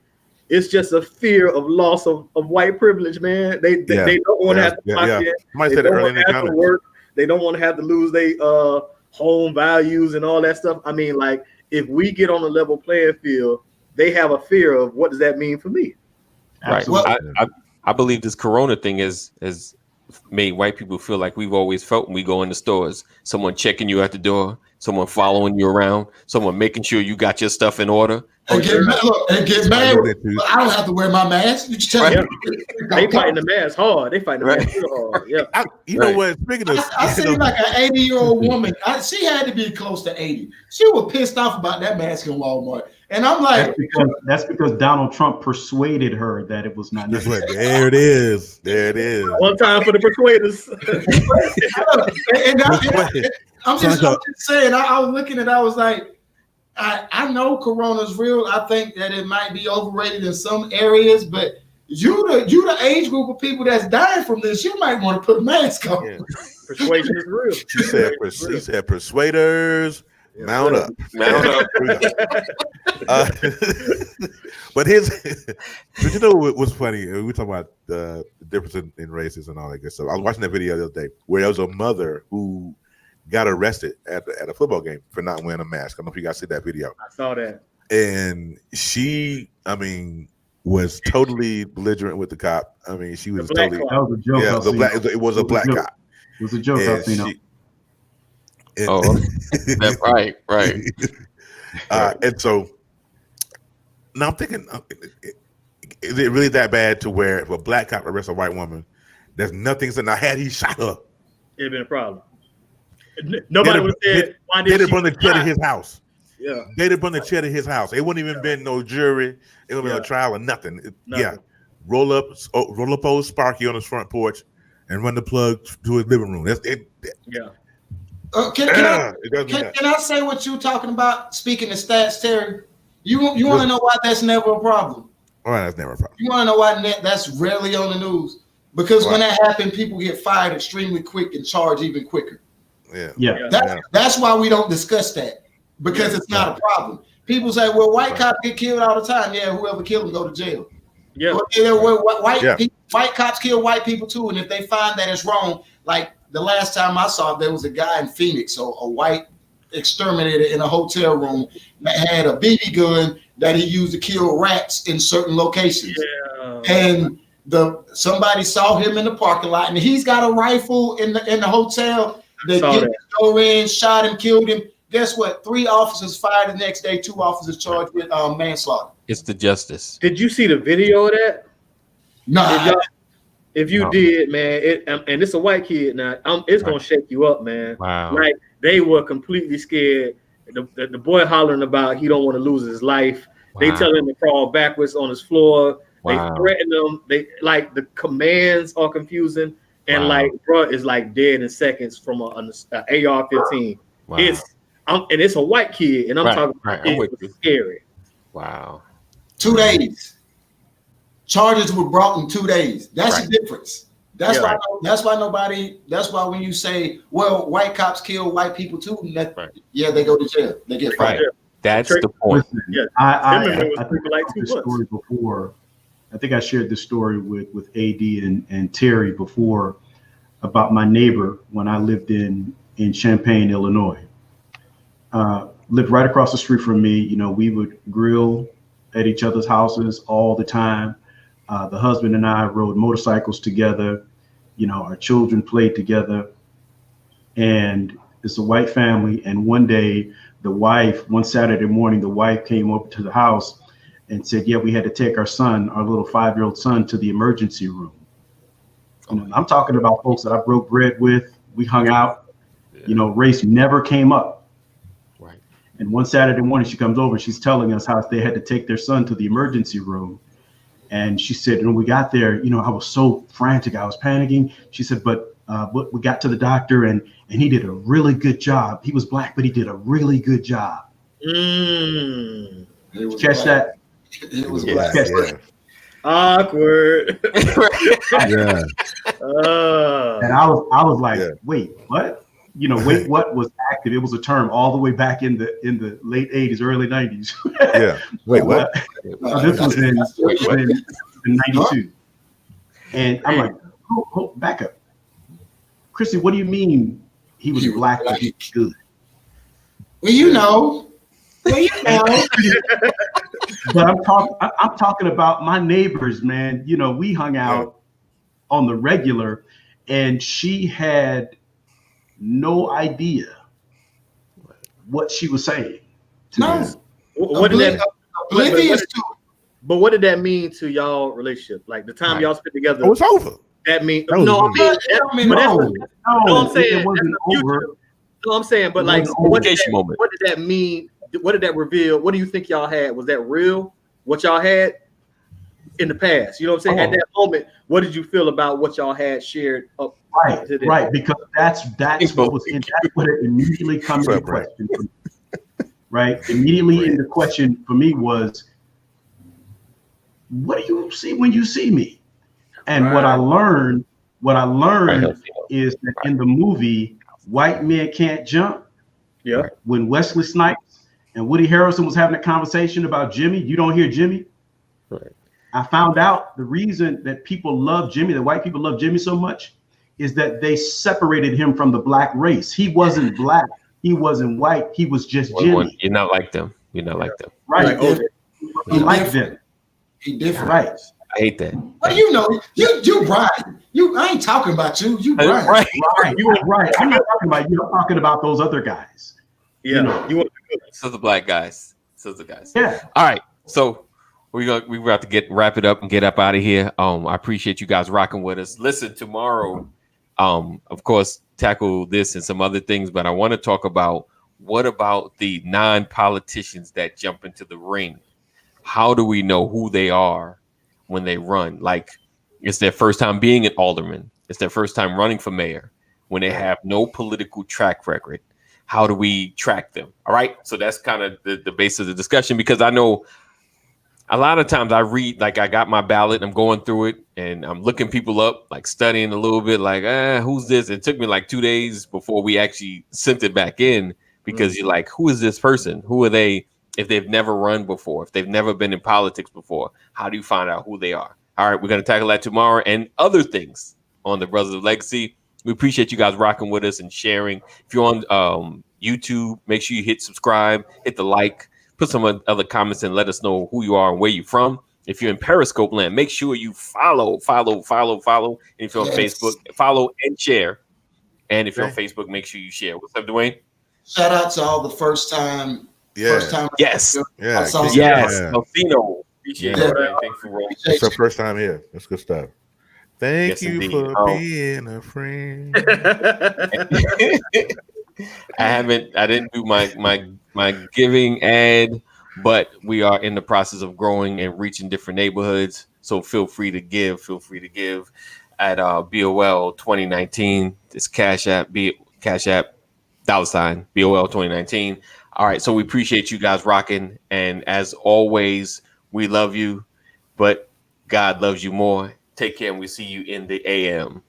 it's just a fear of loss of white privilege, man. They don't want to have to clock in. Somebody said it earlier in the comments. Work. They don't want to have to lose their home values and all that stuff. I mean, like, if we get on a level playing field, they have a fear of what does that mean for me? Right. I believe this Corona thing has made white people feel like we've always felt when we go in the stores. Someone checking you at the door, someone following you around, someone making sure you got your stuff in order. And get mad. I don't have to wear my mask. You just tell me. They fighting the mask hard. They fighting the mask real hard. Yeah. You know what? Speaking of, I see like an 80-year-old woman. She had to be close to 80. She was pissed off about that mask in Walmart. And I'm like, that's because Donald Trump persuaded her that it was not necessary. There it is. There it is. One time for the persuaders. I'm just saying. I was looking at. I was like, I know Corona's real. I think that it might be overrated in some areas, but you the age group of people that's dying from this, you might want to put a mask on. Yeah. Persuasion is real. She said persuaders. Yeah, mount up. But you know what's funny? We talking about the difference in races and all that good stuff. I was watching that video the other day where there was a mother who got arrested at a football game for not wearing a mask. I don't know if you guys see that video. I saw that. And she, was totally belligerent with the cop. She was totally. That was a joke. Yeah, it was a black cop. It was a joke. Right. And so now I'm thinking, is it really that bad to where if a black cop arrests a white woman, there's nothing said? Now, had he shot her, it'd been a problem. Nobody would have said, why did they bring the chair to his house? Yeah. They'd have bring the chair to his house. It wouldn't even been no jury. It would have been a trial or nothing. Yeah. Roll up old Sparky on his front porch and run the plug to his living room. That's it. Yeah. Can I say what you're talking about? Speaking of stats, Terry, you want to know why that's never a problem? All right, that's never a problem. You want to know why that's rarely on the news? Because when that happened, people get fired extremely quick and charged even quicker. Yeah. That's why we don't discuss that, because it's not a problem. People say, well, white cops get killed all the time. Yeah, whoever killed them go to jail. Yeah. White cops kill white people too, and if they find that it's wrong, like the last time I saw, there was a guy in Phoenix, so a white exterminator in a hotel room that had a BB gun that he used to kill rats in certain locations. Yeah. And somebody saw him in the parking lot, and he's got a rifle in the hotel. They go in, shot him, killed him. Guess what? 3 officers fired the next day. 2 officers charged with manslaughter. It's the justice. Did you see the video of that? No. If you did, man, and it's a white kid now, it's gonna shake you up, man. Wow. Like they were completely scared. The boy hollering about he don't want to lose his life. Wow. They tell him to crawl backwards on his floor. Wow. They threaten him. They like the commands are confusing, and like bro is like dead in seconds from an AR-15. Wow. and it's a white kid, and I'm talking about it was scary. Wow. 2 days. Charges were brought in 2 days. That's the difference. That's why. That's why nobody. That's why when you say, "Well, white cops kill white people too," yeah, they go to jail. They get fired. That's the point. Listen, I think I shared this story before. I think I shared this story with AD and Terry before about my neighbor when I lived in Champaign, Illinois. Lived right across the street from me. You know, we would grill at each other's houses all the time. The husband and I rode motorcycles together. You know, our children played together. And it's a white family. And one day, one Saturday morning, the wife came over to the house and said, yeah, we had to take our son, our little 5-year-old son, to the emergency room. I'm talking about folks that I broke bread with. We hung out. You know, race never came up. Right. And one Saturday morning, she comes over. She's telling us how they had to take their son to the emergency room. And she said, when we got there, you know, I was so frantic. I was panicking. She said, but we got to the doctor and he did a really good job. He was black, but he did a really good job. Catch that? It was black. Awkward. Yeah. And I was like, wait, what? You know, wait, what was active? It was a term all the way back in the late 80s, early 90s. Yeah. Wait, what? This was in 92. And I'm like, back up. Chrissy, what do you mean he was black but he was good? Well, you know. But I'm talking about my neighbors, man. You know, we hung out on the regular, and she had no idea what she was saying. What did that? But what did that mean to y'all relationship? Like the time y'all spent together? It was over. That means I'm saying it wasn't over. No, I'm saying, but like, what did that mean? What did that reveal? What do you think y'all had? Was that real? What y'all had in the past? You know what I'm saying? At that moment, what did you feel about what y'all had shared up? Right, because that's what was in. That's what it immediately comes into question. Right, immediately in the question for me was, what do you see when you see me? And what I learned is that in the movie White Men Can't Jump, when Wesley Snipes and Woody Harrelson was having a conversation about Jimmy, you don't hear Jimmy. Right. I found out the reason that people love Jimmy, that white people love Jimmy so much, is that they separated him from the black race. He wasn't black. He wasn't white. He was just Jimmy. You're not like them. You're not like them. Right. He liked them. He different. Right. I hate that. Well, you know, you Brian. I ain't talking about you. You Brian. Right. I'm not talking about you. I'm talking about those other guys. Yeah. You know. So the black guys. Yeah. All right. So we're about to wrap it up and get up out of here. I appreciate you guys rocking with us. Listen, tomorrow, of course, tackle this and some other things, but I want to talk about what about the non-politicians that jump into the ring? How do we know who they are when they run? Like, it's their first time being an alderman. It's their first time running for mayor. When they have no political track record, how do we track them? All right. So that's kind of the base of the discussion, because I know a lot of times I read, like, I got my ballot, I'm going through it and I'm looking people up, like studying a little bit, like, who's this? It took me like 2 days before we actually sent it back in, because you're like, who is this person? Who are they? If they've never run before, if they've never been in politics before, how do you find out who they are? All right, we're going to tackle that tomorrow and other things on the Brothers of Legacy. We appreciate you guys rocking with us and sharing. If you're on YouTube, make sure you hit subscribe, hit the like, put some other comments and let us know who you are and where you're from. If you're in Periscope land, make sure you follow. And if you're on Facebook, follow and share. And if you're on Facebook, make sure you share. What's up, Dwayne? Shout out to all the first time. Yes. Alfino. Appreciate it. Thanks for rolling. It's our first time here. That's good stuff. Thank you indeed. for being a friend. I didn't do my giving ad, but we are in the process of growing and reaching different neighborhoods. So feel free to give. at BOL 2019. It's Cash App $ BOL 2019. All right, so we appreciate you guys rocking, and as always, we love you, but God loves you more. Take care, and we see you in the AM.